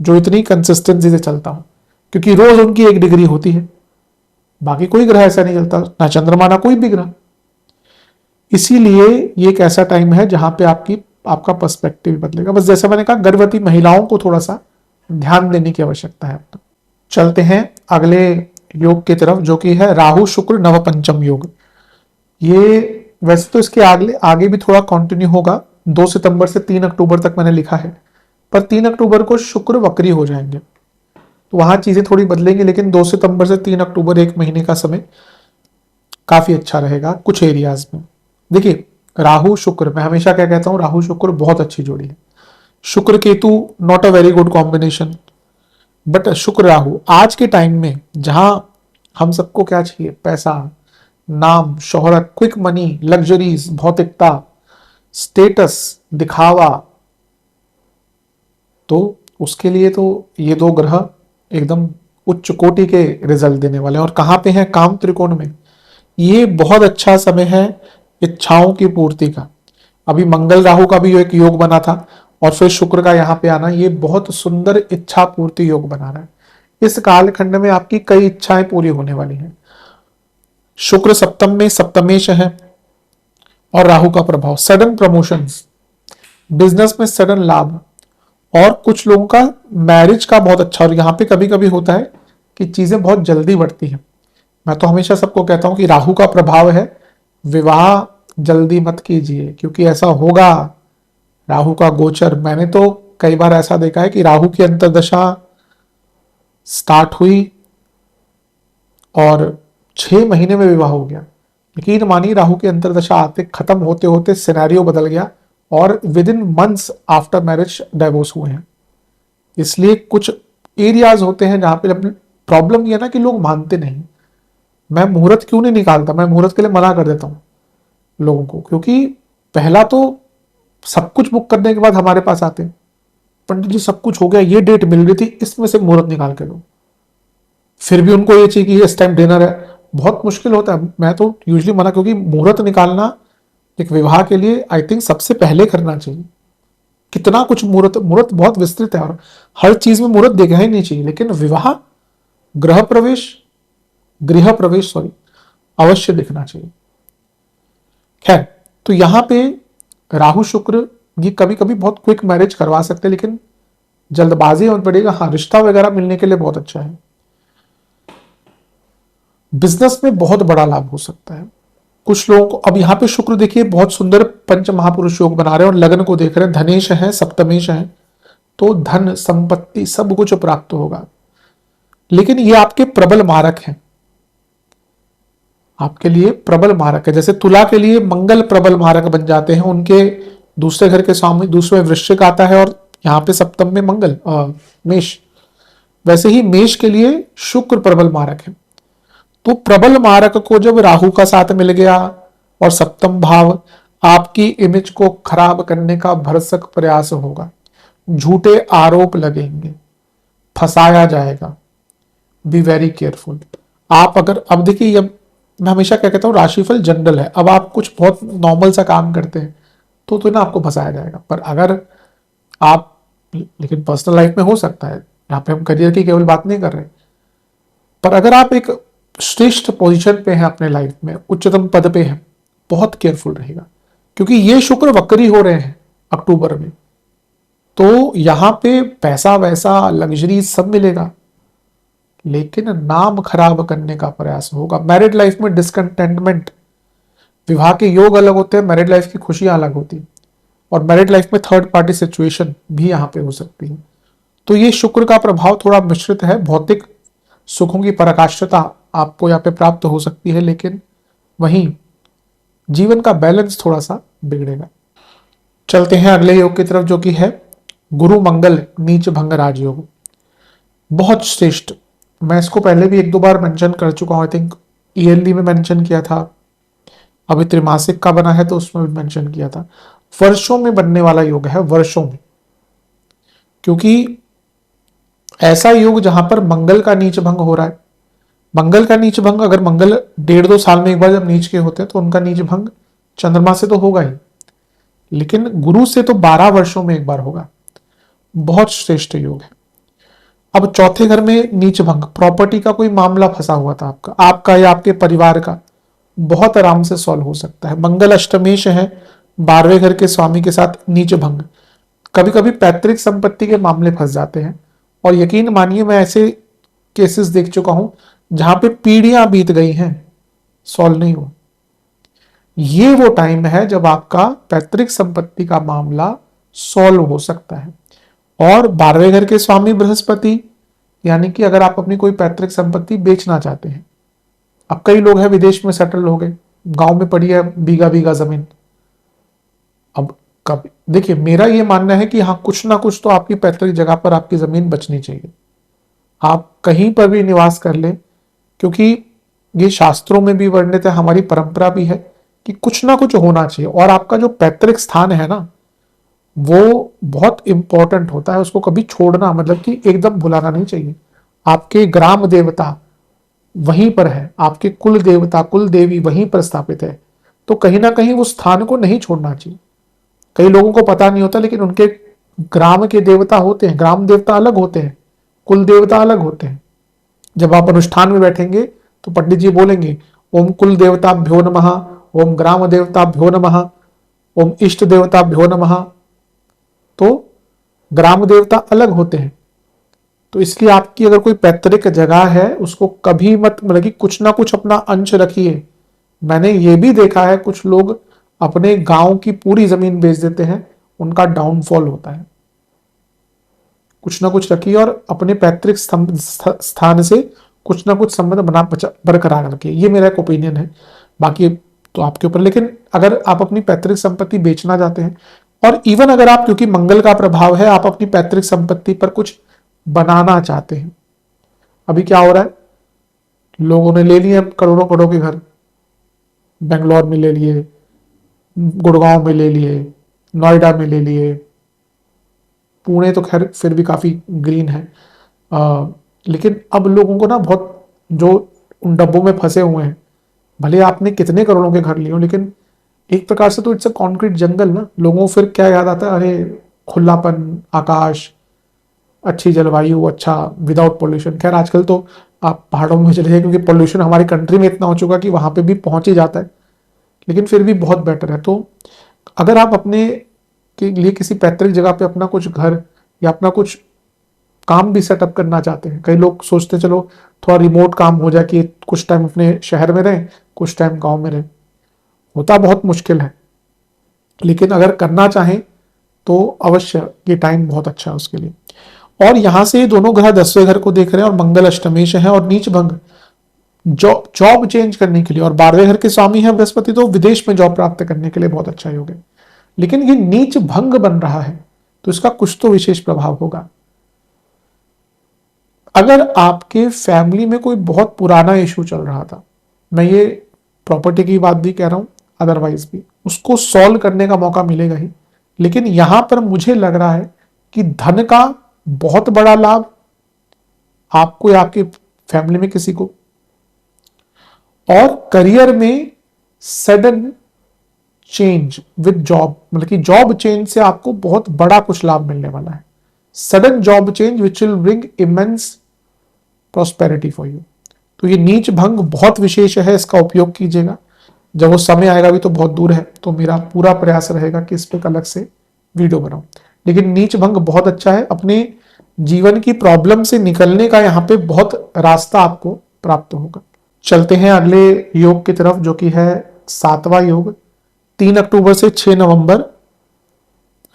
A: जो इतनी कंसिस्टेंसी से चलता हो, क्योंकि रोज उनकी 1 डिग्री होती है। बाकी कोई ग्रह ऐसा नहीं चलता, ना चंद्रमा ना कोई भी ग्रह। इसीलिए ये एक ऐसा टाइम है जहां पे आपका पर्सपेक्टिव बदलेगा। बस जैसे मैंने कहा, गर्भवती महिलाओं को थोड़ा सा ध्यान देने की आवश्यकता है। चलते हैं अगले योग की तरफ, जो कि है राहु शुक्र नवपंचम योग। ये वैसे तो इसके आगे भी थोड़ा कंटिन्यू होगा। 2 सितंबर से 3 अक्टूबर तक मैंने लिखा है, पर 3 अक्टूबर को शुक्र वक्री हो जाएंगे, तो वहां चीजें थोड़ी बदलेंगी। लेकिन 2 सितंबर से 3 अक्टूबर 1 महीने का समय काफी अच्छा रहेगा कुछ एरियाज में। देखिए, राहु शुक्र, मैं हमेशा क्या कहता हूं, राहु शुक्र बहुत अच्छी जोड़ी है। शुक्र Ketu not a very good combination, but शुक्र राहु आज के टाइम में जहां हम सबको क्या चाहिए, पैसा, नाम, शोहरत, क्विक मनी, लग्जरीज, भौतिकता, स्टेटस, दिखावा, तो उसके लिए तो ये दो ग्रह एकदम उच्च कोटि के रिजल्ट देने वाले हैं। और कहां पे हैं, काम त्रिकोण में। ये बहुत अच्छा समय है इच्छाओं की पूर्ति का। अभी मंगल राहु का भी एक योग बना था और फिर शुक्र का यहाँ पे आना, ये बहुत सुंदर इच्छा पूर्ति योग बना रहा है। इस कालखंड में आपकी कई इच्छाएं पूरी होने वाली हैं। शुक्र सप्तम में सप्तमेश है और राहु का प्रभाव, सडन प्रमोशंस, बिजनेस में सडन लाभ, और कुछ लोगों का मैरिज का बहुत अच्छा। और यहाँ पे कभी कभी होता है कि चीजें बहुत जल्दी बढ़ती हैं। मैं तो हमेशा सबको कहता हूं कि राहु का प्रभाव है, विवाह जल्दी मत कीजिए क्योंकि ऐसा होगा। राहु का गोचर, मैंने तो कई बार ऐसा देखा है कि राहु की अंतर्दशा स्टार्ट हुई और 6 महीने में विवाह हो गया। यकीन मानिए राहु की अंतर्दशा आते खत्म होते होते सिनेरियो बदल गया और with in months after marriage divorce हुए हैं। इसलिए कुछ एरियाज होते हैं जहां पे प्रॉब्लम ये है ना कि लोग मानते नहीं। मैं मुहूर्त क्यों नहीं निकालता, मैं मुहूर्त के लिए मना कर देता हूं लोगों को, क्योंकि पहला तो सब कुछ बुक करने के बाद हमारे पास आते हैं, पंडित जी सब कुछ हो गया, ये डेट मिल गई थी, इसमें से मुहूर्त निकाल के दो। फिर भी उनको ये चाहिए कि इस टाइम डिनर है, बहुत मुश्किल होता है। मैं तो यूजली मना, क्योंकि मुहूर्त निकालना एक विवाह के लिए आई थिंक सबसे पहले करना चाहिए। कितना कुछ मुहूर्त, मुहूर्त बहुत विस्तृत है और हर चीज में मुहूर्त देखना ही नहीं चाहिए, लेकिन विवाह, गृह प्रवेश सॉरी, अवश्य देखना चाहिए। खैर, तो यहां पे राहु शुक्र ये कभी कभी बहुत क्विक मैरिज करवा सकते हैं, लेकिन जल्दबाजी मत पड़ेगा। हाँ, रिश्ता वगैरह मिलने के लिए बहुत अच्छा है। बिजनेस में बहुत बड़ा लाभ हो सकता है कुछ लोगों को। अब यहाँ पे शुक्र देखिए बहुत सुंदर पंच महापुरुष योग बना रहे हैं और लग्न को देख रहे हैं, धनेश है, सप्तमेश है, तो धन संपत्ति सब कुछ प्राप्त होगा। लेकिन ये आपके प्रबल मारक हैं, आपके लिए प्रबल मारक है। जैसे तुला के लिए मंगल प्रबल मारक बन जाते हैं, उनके दूसरे घर के स्वामी, दूसरे वृश्चिक आता है और यहाँ पे सप्तम में मंगल मेष, वैसे ही मेष के लिए शुक्र प्रबल मारक है। तो प्रबल मारक को जब राहु का साथ मिल गया और सप्तम भाव, आपकी इमेज को खराब करने का भरसक प्रयास होगा, झूठे आरोप लगेंगे, फंसाया जाएगा। Be very careful. आप अगर, अब देखिए, अब मैं हमेशा क्या कहता हूँ, राशिफल जनरल है। अब आप कुछ बहुत नॉर्मल सा काम करते हैं तो ना आपको फंसाया जाएगा। पर अगर आप, लेकिन पर्सनल लाइफ में हो सकता है, यहाँ पे हम करियर की केवल बात नहीं कर रहे, पर अगर आप एक श्रेष्ठ पोजीशन पे हैं अपने लाइफ में, उच्चतम पद पे हैं, बहुत केयरफुल रहेगा। क्योंकि ये शुक्र वक्री हो रहे हैं अक्टूबर में, तो यहां पे पैसा वैसा लग्जरी सब मिलेगा, लेकिन नाम खराब करने का प्रयास होगा। मैरिड लाइफ में डिसकंटेंटमेंट, विवाह के योग अलग होते हैं, मैरिड लाइफ की खुशियां अलग होती हैं, और मैरिड लाइफ में थर्ड पार्टी सिचुएशन भी यहां पे हो सकती है। तो ये शुक्र का प्रभाव थोड़ा मिश्रित है। भौतिक सुखों की पराकाष्ठता आपको यहाँ पे प्राप्त हो सकती है, लेकिन वहीं जीवन का बैलेंस थोड़ा सा बिगड़ेगा। चलते हैं अगले योग की तरफ, जो कि है गुरु मंगल नीच भंग राजयोग। बहुत श्रेष्ठ, मैं इसको पहले भी एक दो बार मेंशन कर चुका हूं, आई थिंक ईयरली में मेंशन किया था, अभी त्रिमासिक का बना है तो उसमें भी मेंशन किया था। वर्षों में बनने वाला योग है, वर्षों में, क्योंकि ऐसा योग जहां पर मंगल का नीच भंग हो रहा है। मंगल का नीच भंग, अगर मंगल 1.5-2 साल में एक बार जब नीच के होते हैं तो उनका नीच भंग चंद्रमा से तो होगा ही, लेकिन गुरु से तो 12 वर्षों में एक बार होगा। बहुत श्रेष्ठ योग है। अब चौथे घर में नीच भंग, प्रॉपर्टी का कोई मामला फंसा हुआ था आपका या आपके परिवार का, बहुत आराम से सॉल्व हो सकता है। मंगल अष्टमेश है, 12वें घर के स्वामी के साथ नीच भंग। कभी कभी पैतृक संपत्ति के मामले फंस जाते हैं, और यकीन मानिए मैं ऐसे केसेस देख चुका हूं जहां पे पीढ़ियां बीत गई हैं, सॉल्व नहीं हुआ। ये वो टाइम है जब आपका पैतृक संपत्ति का मामला सॉल्व हो सकता है। और 12वें घर के स्वामी बृहस्पति, यानी कि अगर आप अपनी कोई पैतृक संपत्ति बेचना चाहते हैं, अब कई लोग हैं विदेश में सेटल हो गए, गांव में पड़ी है बीघा बीघा जमीन, अब कभी देखिए, मेरा ये मानना है कि हाँ, कुछ ना कुछ तो आपकी पैतृक जगह पर आपकी जमीन बचनी चाहिए। आप कहीं पर भी निवास कर लें, क्योंकि ये शास्त्रों में भी वर्णित है, हमारी परंपरा भी है कि कुछ ना कुछ होना चाहिए। और आपका जो पैतृक स्थान है ना, वो बहुत इंपॉर्टेंट होता है, उसको कभी छोड़ना मतलब कि एकदम भुलाना नहीं चाहिए। आपके ग्राम देवता वहीं पर है, आपके कुल देवता कुल देवी वहीं पर स्थापित है, तो कहीं ना कहीं उस स्थान को नहीं छोड़ना चाहिए। कई लोगों को पता नहीं होता, लेकिन उनके ग्राम के देवता होते हैं, ग्राम देवता अलग होते हैं, कुल देवता अलग होते हैं। जब आप अनुष्ठान में बैठेंगे तो पंडित जी बोलेंगे, ओम कुल देवताभ्यो नमः, ओम ग्राम देवताभ्यो नमः, ओम इष्ट देवताभ्यो नमः। तो ग्राम देवता अलग होते हैं। तो इसलिए आपकी अगर कोई पैतृक जगह है, उसको कभी मत मतलब कि कुछ ना कुछ अपना अंश रखिए। मैंने ये भी देखा है, कुछ लोग अपने गांव की पूरी जमीन बेच देते हैं, उनका डाउनफॉल होता है। कुछ ना कुछ रखिए और अपने पैतृक स्थान से कुछ ना कुछ संबंध बना बरकरार रखिए। ये मेरा एक ओपिनियन है, बाकी तो आपके ऊपर। लेकिन अगर आप अपनी पैतृक संपत्ति बेचना चाहते हैं, और इवन अगर आप, क्योंकि मंगल का प्रभाव है, आप अपनी पैतृक संपत्ति पर कुछ बनाना चाहते हैं। अभी क्या हो रहा है, लोगों ने ले लिए करोड़ों करोड़ों के घर, बेंगलोर में ले लिए, गुड़गांव में ले लिए, नोएडा में ले लिए, पुणे तो खैर फिर भी काफी ग्रीन है। लेकिन अब लोगों को ना बहुत, जो उन डब्बों में फंसे हुए हैं, भले आपने कितने करोड़ों के घर लिए हो, लेकिन एक प्रकार से तो इट्स अ कॉन्क्रीट जंगल ना। लोगों को फिर क्या याद आता है, अरे खुलापन, आकाश, अच्छी जलवायु, अच्छा विदाउट पोल्यूशन। खैर आजकल तो आप पहाड़ों में चले जाइए, क्योंकि पोल्यूशन हमारी कंट्री में इतना हो चुका कि वहां पे भी पहुंच ही जाता है, लेकिन फिर भी बहुत बेटर है। तो अगर आप अपने के लिए किसी पैतृक जगह पे अपना कुछ घर या अपना कुछ काम भी सेटअप करना चाहते हैं, कई लोग सोचते हैं चलो थोड़ा रिमोट काम हो जाए कि कुछ टाइम अपने शहर में रहें, कुछ टाइम गांव में रहें, होता बहुत मुश्किल है। लेकिन अगर करना चाहें तो अवश्य ये टाइम बहुत अच्छा है उसके लिए। और यहां से दोनों ग्रह 10वें घर को देख रहे हैं, और मंगल अष्टमेश है और नीच भंग जॉब चेंज करने के लिए, और 12वें घर के स्वामी है बृहस्पति, तो विदेश में जॉब प्राप्त करने के लिए बहुत अच्छा योग है। लेकिन ये नीच भंग बन रहा है, तो इसका कुछ तो विशेष प्रभाव होगा। अगर आपके फैमिली में कोई बहुत पुराना इशू चल रहा था, मैं ये प्रॉपर्टी की बात भी कह रहा हूं, अदरवाइज भी उसको सॉल्व करने का मौका मिलेगा ही। लेकिन यहां पर मुझे लग रहा है कि धन का बहुत बड़ा लाभ आपको या आपके फैमिली में किसी को, और करियर में सडन चेंज विद जॉब, मतलब कि जॉब चेंज से आपको बहुत बड़ा कुछ लाभ मिलने वाला है। Sudden job change which will bring immense prosperity for you. तो ये नीच भंग बहुत विशेष है, इसका उपयोग कीजिएगा। जब वो समय आएगा, अभी तो बहुत दूर है, तो मेरा पूरा प्रयास रहेगा कि इस पर अलग से वीडियो बनाऊं। लेकिन नीच भंग बहुत अच्छा है, अपने जीवन की प्रॉब्लम से निकलने का यहाँ पे बहुत रास्ता आपको प्राप्त होगा। चलते हैं अगले योग की तरफ, जो कि है 7वां योग। 3 अक्टूबर से 6 नवंबर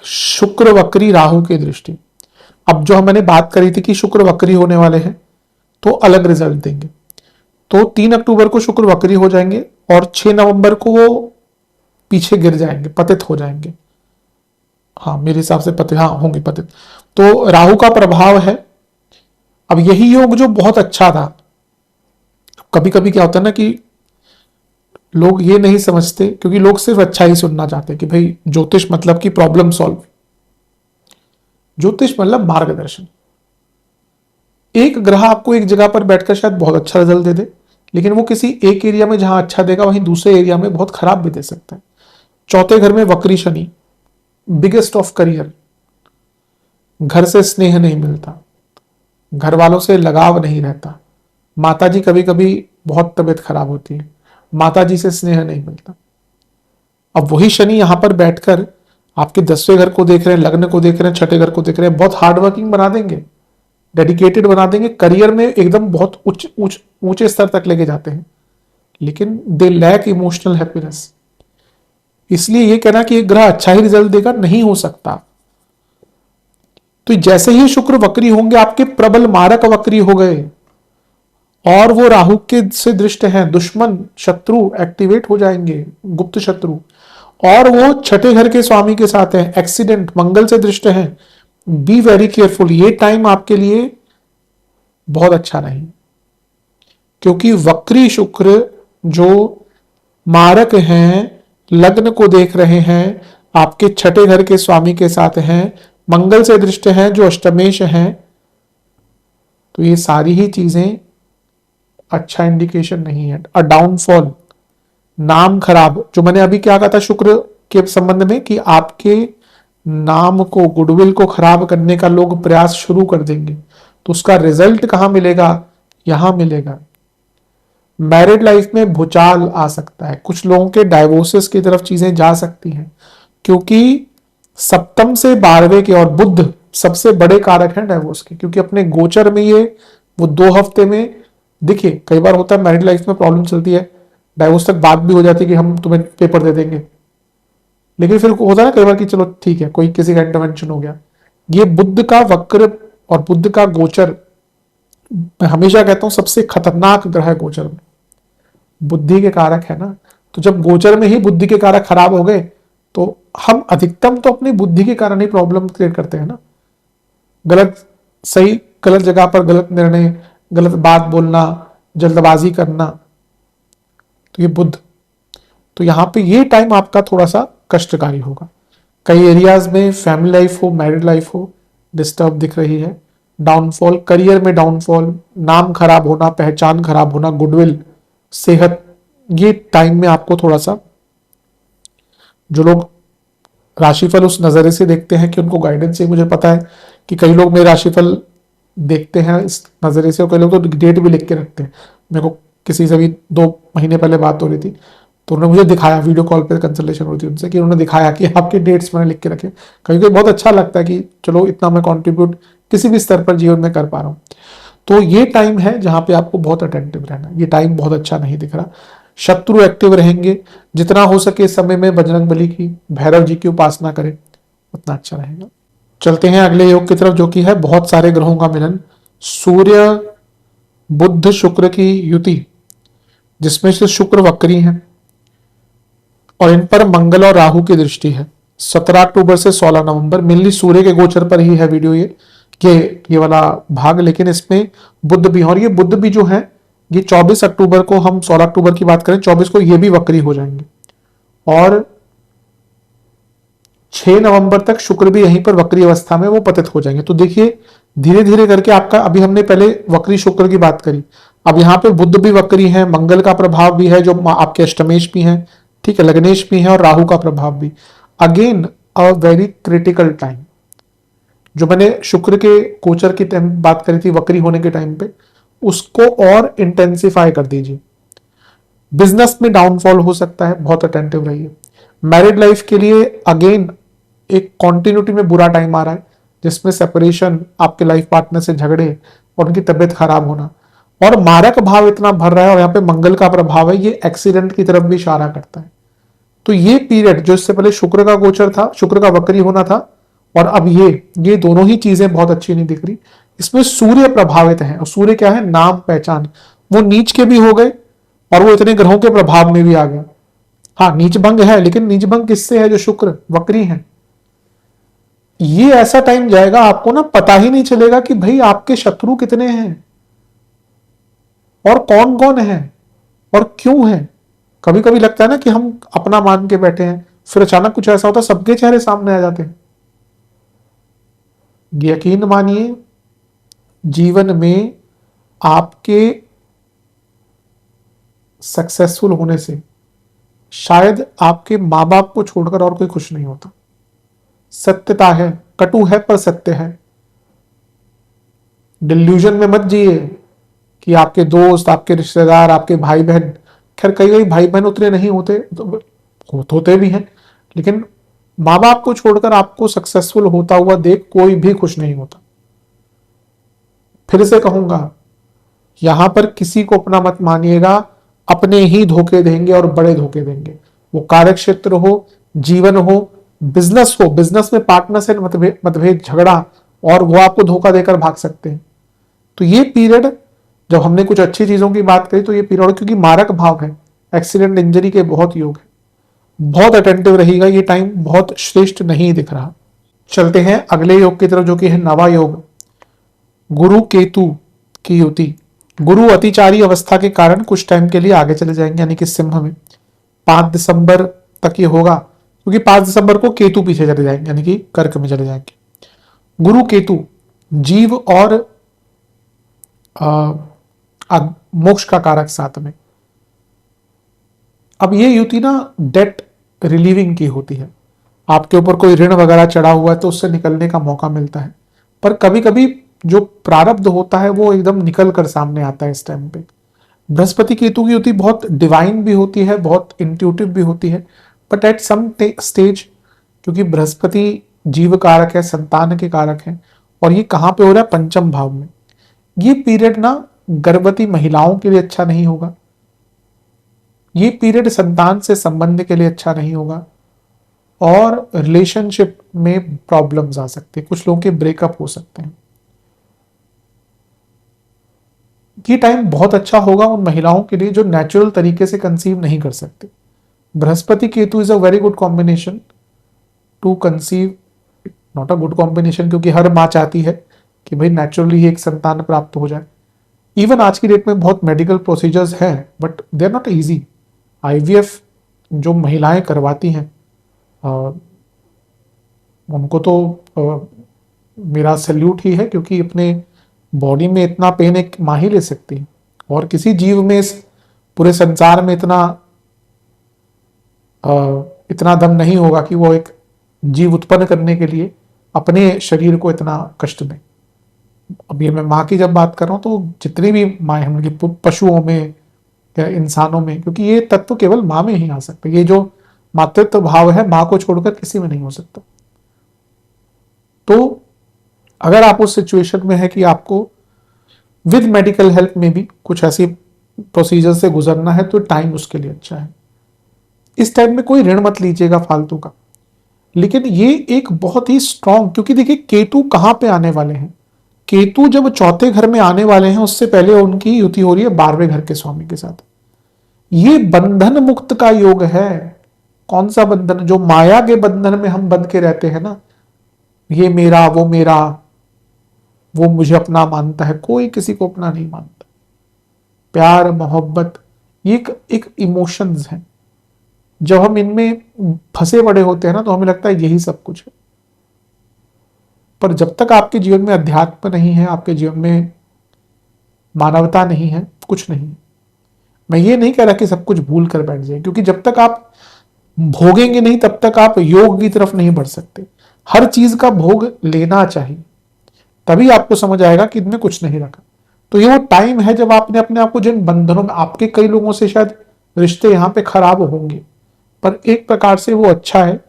A: शुक्र वक्री राहु की दृष्टि। अब जो मैंने बात करी थी कि शुक्र वक्री होने वाले हैं तो अलग रिजल्ट देंगे, तो 3 अक्टूबर को शुक्र वक्री हो जाएंगे और 6 नवंबर को वो पीछे गिर जाएंगे, पतित हो जाएंगे। हाँ, मेरे हिसाब से पतित, हाँ होंगे पतित। तो राहु का प्रभाव है। अब यही योग जो बहुत अच्छा था, कभी कभी क्या होता है ना कि लोग ये नहीं समझते, क्योंकि लोग सिर्फ अच्छा ही सुनना चाहते हैं कि भाई ज्योतिष मतलब कि प्रॉब्लम सॉल्व, ज्योतिष मतलब मार्गदर्शन। एक ग्रह आपको एक जगह पर बैठकर शायद बहुत अच्छा रिजल्ट दे दे, लेकिन वो किसी एक एरिया में जहां अच्छा देगा वहीं दूसरे एरिया में बहुत खराब भी दे सकता है। 4थे घर में वक्री शनि, बिगेस्ट ऑफ करियर, घर से स्नेह नहीं मिलता, घर वालों से लगाव नहीं रहता, माताजी कभी कभी बहुत तबीयत खराब होती है, माताजी से स्नेह नहीं मिलता। अब वही शनि यहां पर बैठकर आपके 10वें घर को देख रहे हैं, लग्न को देख रहे हैं, 6ठे घर को देख रहे हैं, बहुत हार्ड वर्किंग बना देंगे, डेडिकेटेड बना देंगे, करियर में एकदम बहुत ऊंचे स्तर तक लेके जाते हैं, लेकिन दे लैक इमोशनल हैप्पीनेस। इसलिए ये कहना कि एक ग्रह अच्छा ही रिजल्ट देगा नहीं हो सकता। तो जैसे ही शुक्र वक्री होंगे, आपके प्रबल मारक वक्री हो गए और वो राहु के से दृष्ट हैं, दुश्मन शत्रु एक्टिवेट हो जाएंगे, गुप्त शत्रु, और वो छठे घर के स्वामी के साथ है, एक्सीडेंट मंगल से दृष्ट है, बी वेरी केयरफुल। ये टाइम आपके लिए बहुत अच्छा नहीं, क्योंकि वक्री शुक्र जो मारक हैं, लग्न को देख रहे हैं, आपके छठे घर के स्वामी के साथ हैं, मंगल से दृष्ट हैं जो अष्टमेश हैं, तो ये सारी ही चीजें अच्छा इंडिकेशन नहीं है। अ डाउनफॉल, नाम खराब, जो मैंने अभी क्या कहा था शुक्र के संबंध में कि आपके नाम को, गुडविल को खराब करने का लोग प्रयास शुरू कर देंगे, तो उसका रिजल्ट कहां मिलेगा, यहां मिलेगा। मैरिड लाइफ में भूचाल आ सकता है, कुछ लोगों के डाइवोर्सेस की तरफ चीजें जा सकती हैं, क्योंकि सप्तम से 12वें के, और बुध सबसे बड़े कारक हैं डाइवोर्स के, क्योंकि अपने गोचर में ये वो 2 हफ्ते में, देखिए कई बार होता है मैरिड लाइफ में प्रॉब्लम चलती है, डाइवोर्स तक बात भी हो जाती है कि हम तुम्हें पेपर दे देंगे, लेकिन फिर होता है ना कई बार कि चलो ठीक है कोई किसी का इंटरवेंशन हो गया। ये बुध का वक्र और बुध का गोचर, मैं हमेशा कहता हूं सबसे खतरनाक ग्रह है गोचर में, बुद्धि के कारक है ना। तो जब गोचर में ही बुद्धि के कारक खराब हो गए, तो हम अधिकतम तो अपनी बुद्धि के कारण ही प्रॉब्लम क्रिएट करते हैं ना। गलत सही गलत जगह पर गलत निर्णय, गलत बात बोलना, जल्दबाजी करना, तो ये बुध, तो यहां पे ये टाइम आपका थोड़ा सा कष्टकारी होगा। कई एरियाज में फैमिली लाइफ हो, मैरिड लाइफ हो, डिस्टर्ब दिख रही है। डाउनफॉल, करियर में डाउनफॉल, नाम खराब होना, पहचान खराब होना, गुडविल, सेहत, ये टाइम में आपको थोड़ा सा, जो लोग राशिफल उस नजरिए से देखते हैं कि उनको गाइडेंस चाहिए, मुझे पता है कि कई लोग मेरे राशिफल देखते हैं इस नजरिए से, और कई लोग तो डेट भी लिख के रखते हैं। मेरे को किसी से भी 2 महीने पहले बात हो रही थी, तो उन्होंने मुझे दिखाया, वीडियो कॉल पे कंसल्टेशन होती है उनसे, कि उन्होंने दिखाया कि आपके डेट्स मैंने लिख के रखे। कहीं कहीं बहुत अच्छा लगता है कि चलो इतना मैं कंट्रीब्यूट किसी भी स्तर पर जीवन में कर पा रहा हूँ। तो ये टाइम है जहां पे आपको बहुत अटेंटिव रहना है, ये टाइम बहुत अच्छा नहीं दिख रहा। शत्रु एक्टिव रहेंगे, जितना हो सके इस समय में बजरंग बली की, भैरव जी की उपासना करें, उतना अच्छा रहेगा। चलते हैं अगले योग की तरफ, जो कि है बहुत सारे ग्रहों का मिलन, सूर्य बुध शुक्र की युति, जिसमें से शुक्र वक्री है और इन पर मंगल और राहु की दृष्टि है। 17 अक्टूबर से 16 नवंबर, मेनली सूर्य के गोचर पर ही है वीडियो ये वाला भाग, लेकिन इसमें बुध भी, और ये बुध भी जो है ये 24 अक्टूबर को, हम 16 अक्टूबर की बात करें, 24 को ये भी वक्री हो जाएंगे, और 6 नवंबर तक शुक्र भी यहीं पर वक्री अवस्था में वो पतित हो जाएंगे। तो देखिए धीरे धीरे करके आपका, अभी हमने पहले वक्री शुक्र की बात करी, अब यहाँ पे बुध भी वक्री है, मंगल का प्रभाव भी है जो आपके अष्टमेश भी है, ठीक है, लग्नेश भी है, और राहु का प्रभाव भी। Again a very critical time, जो मैंने शुक्र के गोचर की टाइम बात करी थी वक्री होने के टाइम पे, उसको और इंटेंसिफाई कर दीजिए। बिजनेस में डाउनफॉल हो सकता है, बहुत अटेंटिव रहिए। मैरिड लाइफ के लिए अगेन एक कॉन्टिन्यूटी में बुरा टाइम आ रहा है, जिसमें सेपरेशन, आपके लाइफ पार्टनर से झगड़े और उनकी तबियत खराब होना, और मारक भाव इतना भर रहा है, और यहाँ पे मंगल का प्रभाव है, ये एक्सीडेंट की तरफ भी इशारा करता है। तो ये पीरियड, जो इससे पहले शुक्र का गोचर था, शुक्र का वक्री होना था, और अब ये दोनों ही चीजें बहुत अच्छी नहीं दिख रही। इसमें सूर्य प्रभावित है, और सूर्य क्या है, नाम पहचान, वो नीच के भी हो गए और वो इतने ग्रहों के प्रभाव में भी आ गए। हाँ नीच भंग है, लेकिन नीच भंग किससे है, जो शुक्र वक्री है। ये ऐसा टाइम जाएगा आपको ना पता ही नहीं चलेगा कि भाई आपके शत्रु कितने हैं और कौन कौन है और क्यों है। कभी कभी लगता है ना कि हम अपना मान के बैठे हैं, फिर अचानक कुछ ऐसा होता है सबके चेहरे सामने आ जाते हैं। यकीन मानिए जीवन में आपके सक्सेसफुल होने से शायद आपके मां बाप को छोड़कर और कोई खुश नहीं होता। सत्यता है, कटु है पर सत्य है। डिल्यूजन में मत जिए कि आपके दोस्त, आपके रिश्तेदार, आपके भाई बहन, खैर कई कई भाई बहन उतने नहीं होते, तो होते भी हैं, लेकिन माँ बाप को छोड़कर आपको सक्सेसफुल होता हुआ देख कोई भी खुश नहीं होता। फिर से कहूंगा, यहां पर किसी को अपना मत मानिएगा, अपने ही धोखे देंगे और बड़े धोखे देंगे। वो कार्य क्षेत्र हो, जीवन हो, बिजनेस हो, बिजनेस में पार्टनर से मतभेद झगड़ा, और वो आपको धोखा देकर भाग सकते हैं। तो ये पीरियड, जब हमने कुछ अच्छी चीजों की बात करी, तो ये पीरियड, क्योंकि मारक भाव है, एक्सीडेंट इंजरी के बहुत योग है, बहुत अटेंटिव रहिएगा, ये टाइम बहुत श्रेष्ठ नहीं दिख रहा। चलते हैं अगले योग की तरफ जो कि है नवा योग, गुरु केतु की युति। गुरु अतिचारी अवस्था के कारण कुछ टाइम के लिए आगे चले जाएंगे, यानी कि सिंह में 5 दिसंबर तक ये होगा, क्योंकि 5 दिसंबर को केतु पीछे चले जाएंगे, यानी कि कर्क में चले जाएंगे। गुरु केतु जीव और मोक्ष का कारक साथ में। अब ये युति ना डेट रिलीविंग की होती है, आपके ऊपर कोई ऋण वगैरह चढ़ा हुआ है तो उससे निकलने का मौका मिलता है, पर कभी कभी जो प्रारब्ध होता है वो एकदम निकल कर सामने आता है इस टाइम पे। बृहस्पति केतु की युति बहुत डिवाइन भी होती है, बहुत इंट्यूटिव भी होती है, बट एट सम स्टेज, क्योंकि बृहस्पति जीव कारक है, संतान के कारक है, और ये कहां पे हो रहा है, पंचम भाव में। ये पीरियड ना गर्भवती महिलाओं के लिए अच्छा नहीं होगा, ये पीरियड संतान से संबंध के लिए अच्छा नहीं होगा, और रिलेशनशिप में प्रॉब्लम्स आ सकते हैं, कुछ लोगों के ब्रेकअप हो सकते हैं। ये टाइम बहुत अच्छा होगा उन महिलाओं के लिए जो नेचुरल तरीके से कंसीव नहीं कर सकते। Brihaspati Ketu is a very good combination to conceive, not a good combination क्योंकि हर माँ चाहती है कि भाई नेचुरली ही एक संतान प्राप्त हो जाए। इवन आज की डेट में बहुत मेडिकल प्रोसीजर्स हैं, but they are not easy. IVF जो महिलाएं करवाती हैं उनको तो मेरा सैल्यूट ही है, क्योंकि अपने बॉडी में इतना पेन एक माँ ही ले सकती है, और किसी जीव में इस पूरे संसार में इतना दम नहीं होगा कि वो एक जीव उत्पन्न करने के लिए अपने शरीर को इतना कष्ट दें। अब ये मैं माँ की जब बात कर रहा हूँ तो जितनी भी माँ हैं उनकी पशुओं में या इंसानों में, क्योंकि ये तत्व केवल माँ में ही आ सकते, ये जो मातृत्व भाव है माँ को छोड़कर किसी में नहीं हो सकता। तो अगर आप उस सिचुएशन में है कि आपको विद मेडिकल हेल्प में भी कुछ ऐसी प्रोसीजर से गुजरना है, तो टाइम उसके लिए अच्छा है। इस टाइम में कोई ऋण मत लीजिएगा फालतू का, लेकिन ये एक बहुत ही स्ट्रांग, क्योंकि देखिए केतु कहां पे आने वाले हैं, केतु जब चौथे घर में आने वाले हैं उससे पहले उनकी युति हो रही है 12वें घर के स्वामी के साथ। ये बंधन मुक्त का योग है। कौन सा बंधन? जो माया के बंधन में हम बंध के रहते हैं ना, ये मेरा, वो मुझे अपना मानता है, कोई किसी को अपना नहीं मानता। प्यार मोहब्बत ये एक इमोशंस हैं, जब हम इनमें फंसे पड़े होते हैं ना तो हमें लगता है यही सब कुछ है। पर जब तक आपके जीवन में अध्यात्म नहीं है, आपके जीवन में मानवता नहीं है, कुछ नहीं है। मैं ये नहीं कह रहा कि सब कुछ भूल कर बैठ जाए, क्योंकि जब तक आप भोगेंगे नहीं तब तक आप योग की तरफ नहीं बढ़ सकते। हर चीज का भोग लेना चाहिए, तभी आपको समझ आएगा कि इनमें कुछ नहीं रखा। तो ये वो टाइम है जब आपने अपने आप को जिन बंधनों में, आपके कई लोगों से शायद रिश्ते यहां पे खराब होंगे, पर एक प्रकार से वो अच्छा है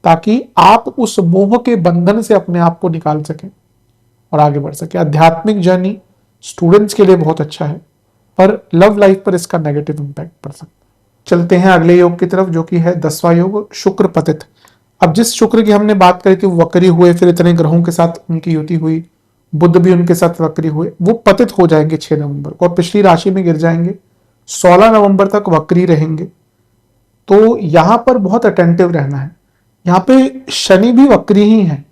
A: ताकि आप उस मोह के बंधन से अपने आप को निकाल सकें और आगे बढ़ सके। आध्यात्मिक जर्नी स्टूडेंट्स के लिए बहुत अच्छा है, पर लव लाइफ पर इसका नेगेटिव इंपैक्ट पड़ सकता है। चलते हैं अगले योग की तरफ जो कि है 10वां योग, शुक्र पतित। अब जिस शुक्र की हमने बात करी थी वो वक्री हुए, फिर इतने ग्रहों के साथ उनकी युति हुई, बुध भी उनके साथ वक्री हुए, वो पतित हो जाएंगे 6 नवंबर को और पिछली राशि में गिर जाएंगे, 16 नवंबर तक वक्री रहेंगे। तो यहां पर बहुत अटेंटिव रहना है। यहाँ पे शनि भी वक्री ही है,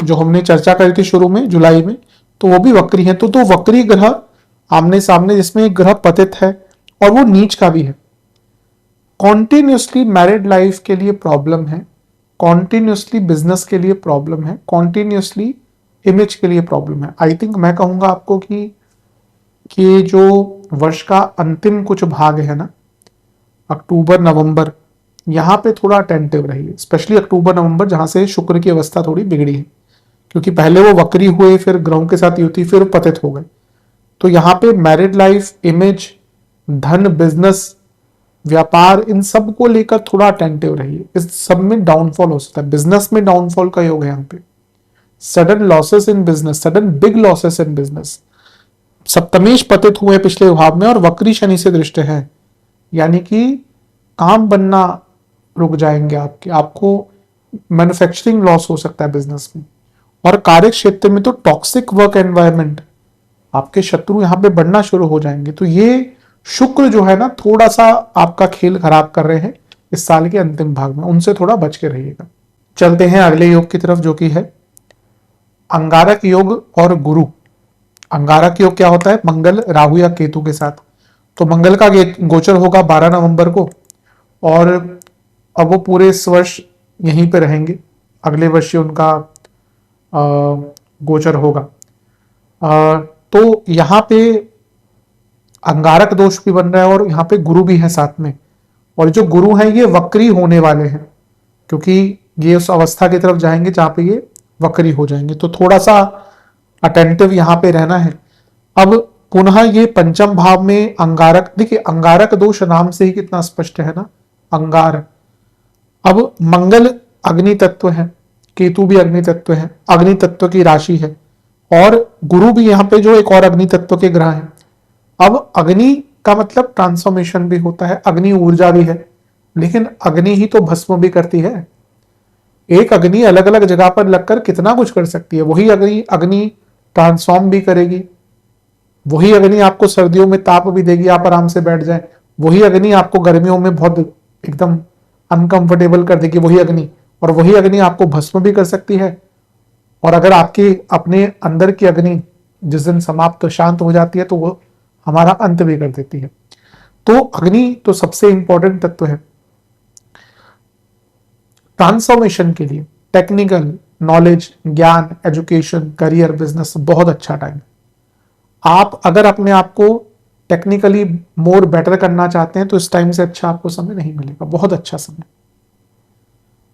A: जो हमने चर्चा करी थी शुरू में जुलाई में, तो वो भी वक्री है। तो वक्री ग्रह आमने सामने, जिसमें एक ग्रह पतित है और वो नीच का भी है। कॉन्टिन्यूसली मैरिड लाइफ के लिए प्रॉब्लम है, कॉन्टिन्यूसली बिजनेस के लिए प्रॉब्लम है, कॉन्टिन्यूसली इमेज के लिए प्रॉब्लम है। आई थिंक मैं कहूंगा आपको कि जो वर्ष का अंतिम कुछ भाग है ना, अक्टूबर नवंबर, यहां पे थोड़ा अटेंटिव रहिए, स्पेशली अक्टूबर नवंबर जहां से शुक्र की अवस्था थोड़ी बिगड़ी है, क्योंकि पहले वो वक्री हुए, फिर ग्रहों के साथ युति, फिर पतित हो गए। तो यहाँ पे मैरिड लाइफ, इमेज, धन, बिजनेस, व्यापार, इन सब को लेकर थोड़ा अटेंटिव रहिए। इस सब में डाउनफॉल हो सकता है, बिजनेस में डाउनफॉल का योग है यहाँ पे, sudden losses in business, sudden big losses in business. सप्तमेश पतित हुए पिछले भाव में और वक्री शनि से दृष्ट है, यानी कि काम बनना रुक जाएंगे आपके, आपको मैन्युफैक्चरिंग लॉस हो सकता है बिजनेस में, और कार्य क्षेत्र में तो टॉक्सिक वर्क एनवायरनमेंट, आपके शत्रु यहां पे बढ़ना शुरू हो जाएंगे। तो ये शुक्र जो है ना थोड़ा सा आपका खेल खराब कर रहे हैं, इस साल के अंतिम भाग में, उनसे थोड़ा बच के रहिएगा। चलते हैं अगले योग की तरफ, जो कि है अंगारक योग और गुरु। अंगारक योग क्या होता है? मंगल राहु या केतु के साथ। तो मंगल का गोचर होगा 12 नवंबर को, और अब वो पूरे इस वर्ष यहीं पे रहेंगे, अगले वर्ष ही उनका गोचर होगा। तो यहाँ पे अंगारक दोष भी बन रहा है और यहाँ पे गुरु भी है साथ में, और जो गुरु हैं ये वक्री होने वाले हैं, क्योंकि ये उस अवस्था की तरफ जाएंगे जहां पे ये वक्री हो जाएंगे। तो थोड़ा सा अटेंटिव यहाँ पे रहना है। अब पुनः ये पंचम भाव में अंगारक, देखिए अंगारक दोष नाम से ही कितना स्पष्ट है ना, अंगारक। अब मंगल अग्नि तत्व है, केतु भी अग्नि तत्व है, अग्नि तत्व की राशि है, और गुरु भी यहाँ पे जो एक और अग्नि तत्व के ग्रह है। अब अग्नि का मतलब ट्रांसफॉर्मेशन भी होता है, अग्नि ऊर्जा भी है, लेकिन अग्नि ही तो भस्म भी करती है। एक अग्नि अलग अलग जगह पर लगकर कितना कुछ कर सकती है। वही अग्नि अग्नि ट्रांसफॉर्म भी करेगी, वही अग्नि आपको सर्दियों में ताप भी देगी, आप आराम से बैठ जाए। वही अग्नि आपको गर्मियों में बहुत एकदम अनकंफर्टेबल कर देगी, वही अग्नि। और वही अग्नि आपको भस्म भी कर सकती है, और अगर आपके अपने अंदर की अग्नि जिस दिन समाप्त शांत हो जाती है तो वो हमारा अंत भी कर देती है। तो अग्नि तो सबसे इंपॉर्टेंट तत्व है ट्रांसफॉर्मेशन के लिए। टेक्निकल नॉलेज, ज्ञान, एजुकेशन, करियर, बिजनेस, बहुत अच्छा टाइम। आप अगर अपने आप को टेक्निकली मोर बेटर करना चाहते हैं तो इस टाइम से अच्छा आपको समय नहीं मिलेगा, बहुत अच्छा समय।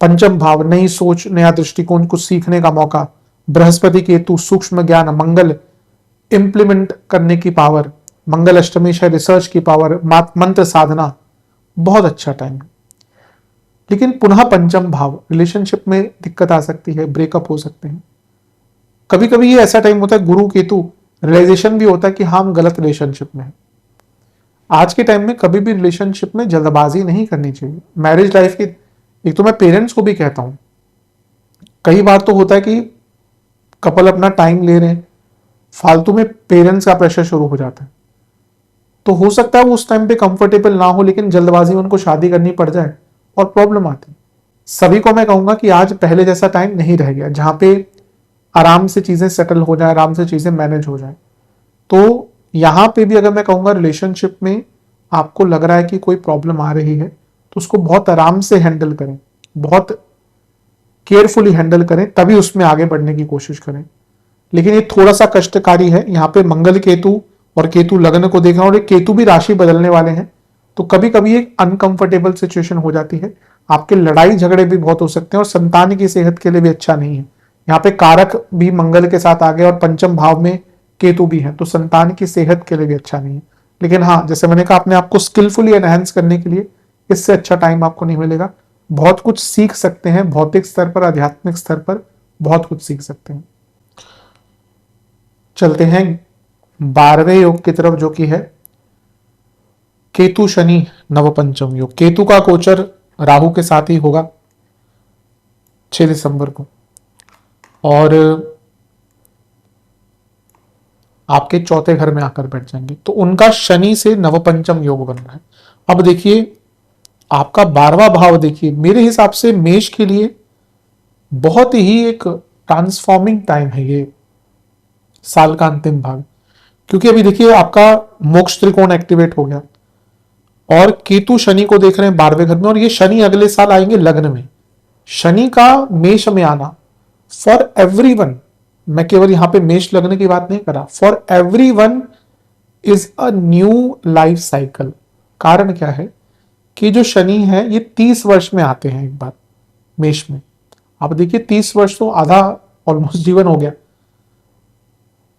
A: पंचम भाव, नई सोच, नया दृष्टिकोण, कुछ सीखने का मौका। बृहस्पति केतु, सूक्ष्म ज्ञान, मंगल इंप्लीमेंट करने की पावर, मंगल अष्टमी है, रिसर्च की पावर, मंत्र साधना, बहुत अच्छा टाइम है। लेकिन पुनः पंचम भाव, रिलेशनशिप में दिक्कत आ सकती है, ब्रेकअप हो सकते हैं। कभी कभी ये ऐसा टाइम होता है गुरु केतु, रियलाइजेशन भी होता है कि हम गलत रिलेशनशिप में हैं। आज के टाइम में कभी भी रिलेशनशिप में जल्दबाजी नहीं करनी चाहिए। मैरिज लाइफ की, एक तो मैं पेरेंट्स को भी कहता हूं, कई बार तो होता है कि कपल अपना टाइम ले रहे हैं, फालतू में पेरेंट्स का प्रेशर शुरू हो जाता है। तो हो सकता है वो उस टाइम पे कंफर्टेबल ना हो, लेकिन जल्दबाजी में उनको शादी करनी पड़ जाए और प्रॉब्लम आती है। सभी को मैं कहूंगा कि आज पहले जैसा टाइम नहीं रह गया जहां पे आराम से चीजें सेटल हो जाए, आराम से चीजें मैनेज हो जाए। तो यहां पे भी अगर मैं कहूंगा रिलेशनशिप में आपको लग रहा है कि कोई प्रॉब्लम आ रही है तो उसको बहुत आराम से हैंडल करें, बहुत केयरफुली हैंडल करें, तभी उसमें आगे बढ़ने की कोशिश करें। लेकिन ये थोड़ा सा कष्टकारी है। यहाँ पे मंगल केतु और केतु लग्न को देखा, और केतु भी राशि बदलने वाले हैं, तो कभी कभी एक अनकंफर्टेबल सिचुएशन हो जाती है। आपके लड़ाई झगड़े भी बहुत हो सकते हैं और संतान की सेहत के लिए भी अच्छा नहीं है। यहाँ पे कारक भी मंगल के साथ आ गए और पंचम भाव में केतु भी है, तो संतान की सेहत के लिए भी अच्छा नहीं है। लेकिन हाँ, जैसे मैंने कहा, अपने आप को स्किलफुली एनहांस करने के लिए इससे अच्छा टाइम आपको नहीं मिलेगा। बहुत कुछ सीख सकते हैं, भौतिक स्तर पर, आध्यात्मिक स्तर पर बहुत कुछ सीख सकते हैं। चलते हैं 12वें योग की तरफ, जो कि है केतु शनि नवपंचम योग। केतु का गोचर राहु के साथ ही होगा 6 दिसंबर को, और आपके चौथे घर में आकर बैठ जाएंगे, तो उनका शनि से नवपंचम योग बन रहा है। अब देखिए आपका 12वां भाव, देखिए मेरे हिसाब से मेष के लिए बहुत ही एक ट्रांसफॉर्मिंग टाइम है ये साल का अंतिम भाग, क्योंकि अभी देखिए आपका मोक्ष त्रिकोण एक्टिवेट हो गया और केतु शनि को देख रहे हैं 12वें घर में, और ये शनि अगले साल आएंगे लग्न में। शनि का मेष में आना फॉर एवरीवन, मैं केवल यहां पे मेष लग्न की बात नहीं कर रहा, for everyone is a new life cycle. कारण क्या है कि जो शनि है ये 30 वर्ष में आते हैं एक बार मेष में। आप देखिए 30 वर्ष तो आधा ऑलमोस्ट जीवन हो गया।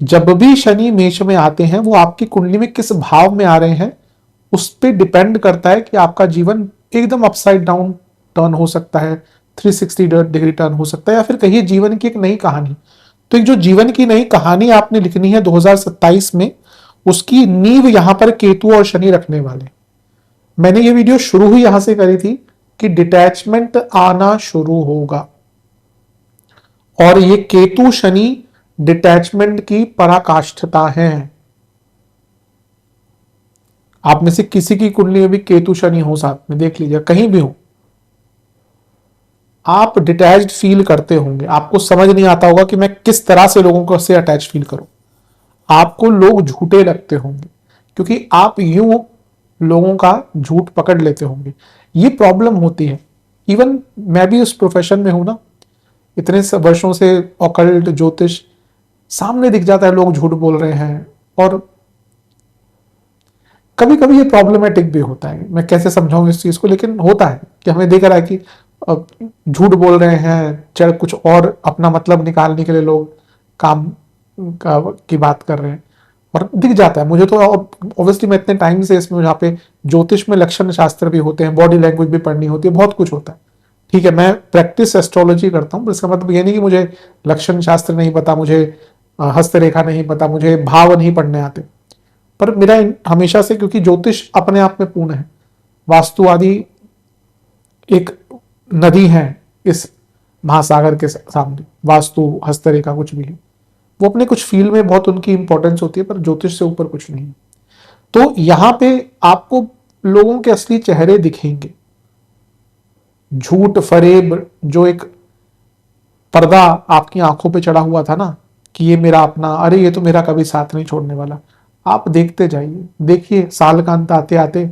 A: जब भी शनि मेष में आते हैं वो आपकी कुंडली में किस भाव में आ रहे हैं उस पर डिपेंड करता है कि आपका जीवन एकदम अपसाइड डाउन टर्न हो सकता है, 360 डिग्री टर्न हो सकता है, या फिर कहिए जीवन की एक नई कहानी। तो एक जो जीवन की नई कहानी आपने लिखनी है 2027 में, उसकी नींव यहां पर केतु और शनि रखने वाले। मैंने ये वीडियो शुरू ही यहां से करी थी कि डिटैचमेंट आना शुरू होगा, और ये केतु शनि डिटैचमेंट की पराकाष्ठता है। आप में से किसी की कुंडली में भी केतु शनि हो साथ में, देख लीजिए कहीं भी हो, आप डिटैच्ड फील करते होंगे, आपको समझ नहीं आता होगा कि मैं किस तरह से लोगों को से अटैच फील करूं। आपको लोग झूठे लगते होंगे क्योंकि आप यूं लोगों का झूठ पकड़ लेते होंगे। ये प्रॉब्लम होती है। इवन मैं भी उस प्रोफेशन में हूं ना, इतने वर्षों से ऑकल्ट ज्योतिष सामने दिख जाता है, लोग झूठ बोल रहे हैं। और कभी कभी ये प्रॉब्लमेटिक भी होता है, मैं कैसे समझाऊं इस चीज को, लेकिन होता है कि हमें देख रहा है कि झूठ बोल रहे हैं, चाहे कुछ और अपना मतलब निकालने के लिए लोग काम की बात कर रहे हैं, और दिख जाता है मुझे तो। ऑब्वियसली मैं इतने टाइम से इसमें, जहाँ पे ज्योतिष में लक्षण शास्त्र भी होते हैं, बॉडी लैंग्वेज भी पढ़नी होती है, बहुत कुछ होता है। ठीक है, मैं प्रैक्टिस एस्ट्रोलॉजी करता हूँ, इसका मतलब ये नहीं कि मुझे लक्षण शास्त्र नहीं पता, मुझे हस्तरेखा नहीं पता, मुझे भाव नहीं पढ़ने आते। पर मेरा हमेशा से, क्योंकि ज्योतिष अपने आप में पूर्ण है, वास्तु आदि एक नदी है इस महासागर के सामने, वास्तु हस्तरेखा कुछ भी है, वो अपने कुछ फील्ड में बहुत उनकी इंपॉर्टेंस होती है, पर ज्योतिष से ऊपर कुछ नहीं है। तो यहां पे आपको लोगों के असली चेहरे दिखेंगे। झूठ फरेब, जो एक पर्दा आपकी आंखों पे चढ़ा हुआ था ना कि ये मेरा अपना, अरे ये तो मेरा कभी साथ नहीं छोड़ने वाला, आप देखते जाइए, देखिए साल का अंत आते आते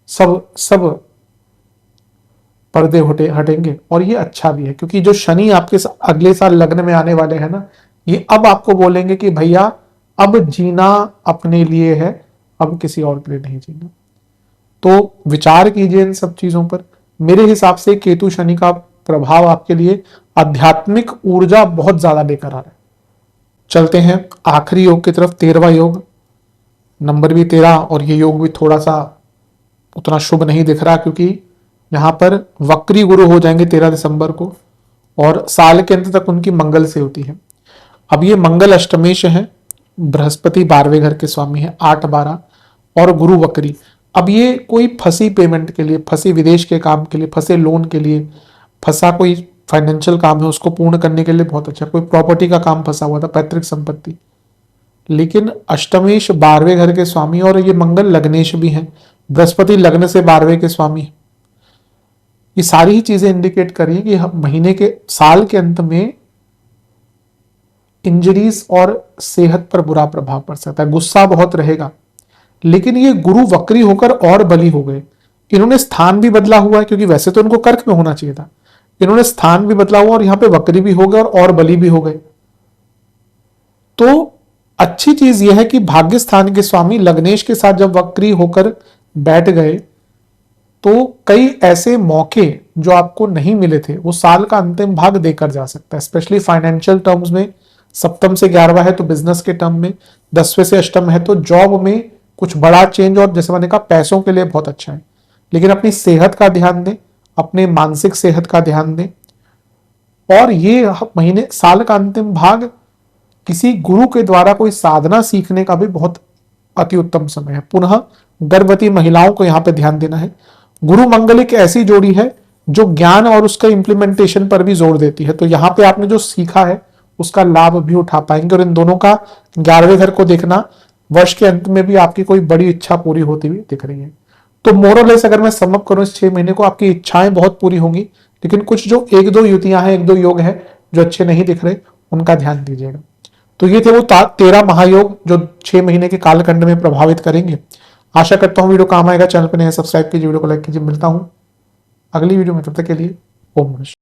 A: सब सब पर्दे हटेंगे। और ये अच्छा भी है, क्योंकि जो शनि आपके अगले साल लग्न में आने वाले हैं ना, ये अब आपको बोलेंगे कि भैया अब जीना अपने लिए है, अब किसी और के लिए नहीं जीना। तो विचार कीजिए इन सब चीजों पर। मेरे हिसाब से केतु शनि का प्रभाव आपके लिए आध्यात्मिक ऊर्जा बहुत ज्यादा लेकर आ रहा है। चलते हैं आखिरी योग की तरफ, 13वां योग। नंबर भी 13, और ये योग भी थोड़ा सा उतना शुभ नहीं दिख रहा, क्योंकि यहां पर वक्री गुरु हो जाएंगे 13 दिसंबर को, और साल के अंत तक उनकी मंगल से होती है। अब ये मंगल अष्टमेश है, बृहस्पति 12वें घर के स्वामी है, 8-12, और गुरु वक्री। अब ये कोई फंसी पेमेंट के लिए, फंसी विदेश के काम के लिए, फंसे लोन के लिए, फंसा कोई फाइनेंशियल काम है उसको पूर्ण करने के लिए बहुत अच्छा। कोई प्रॉपर्टी का काम फंसा हुआ था, पैतृक संपत्ति, लेकिन अष्टमेश 12वें घर के स्वामी, और ये मंगल लग्नेश भी है, बृहस्पति लग्न से 12वें के स्वामी। ये सारी ही चीजें इंडिकेट करिए कि महीने के, साल के अंत में इंजरीज और सेहत पर बुरा प्रभाव पड़ सकता है। गुस्सा बहुत रहेगा, लेकिन ये गुरु वक्री होकर और बली हो गए। इन्होंने स्थान भी बदला हुआ है, क्योंकि वैसे तो इनको कर्क में होना चाहिए था, इन्होंने स्थान भी बदला हुआ और यहां पे वक्री भी हो गए और बली भी हो गए। तो अच्छी चीज यह है कि भाग्य स्थान के स्वामी लग्नेश के साथ जब वक्री होकर बैठ गए, तो कई ऐसे मौके जो आपको नहीं मिले थे वो साल का अंतिम भाग देकर जा सकता है, स्पेशली फाइनेंशियल टर्म्स में। सप्तम से 11वां है तो बिजनेस के टर्म में, 10वें से अष्टम है तो जॉब में कुछ बड़ा चेंज, और जैसे मैंने कहा पैसों के लिए बहुत अच्छा है। लेकिन अपनी सेहत का ध्यान दें, अपने मानसिक सेहत का ध्यान दें। और ये महीने, साल का अंतिम भाग किसी गुरु के द्वारा कोई साधना सीखने का भी बहुत अति उत्तम समय है। पुनः गर्भवती महिलाओं को यहां पे ध्यान देना है। गुरु मंगल एक ऐसी जोड़ी है जो ज्ञान और उसका इंप्लीमेंटेशन पर भी जोर देती है, तो यहां पे आपने जो सीखा है उसका लाभ भी उठा पाएंगे। और इन दोनों का 11वें घर को देखना, वर्ष के अंत में भी आपकी कोई बड़ी इच्छा पूरी होती हुई दिख रही है। तो मोरलेस अगर मैं समअप करूं इस 6 महीने को, आपकी इच्छाएं बहुत पूरी होंगी, लेकिन कुछ जो 1-2 युतियां हैं, 1-2 योग है जो अच्छे नहीं दिख रहे, उनका ध्यान दीजिएगा। तो ये थे वो 13 महायोग जो 6 महीने के कालखंड में प्रभावित करेंगे। आशा करता हूं वीडियो काम आएगा। चैनल पर नए सब्सक्राइब कीजिए, वीडियो को लाइक कीजिए। मिलता हूं अगली वीडियो में, तब तक के लिए ओम नमः शिवाय।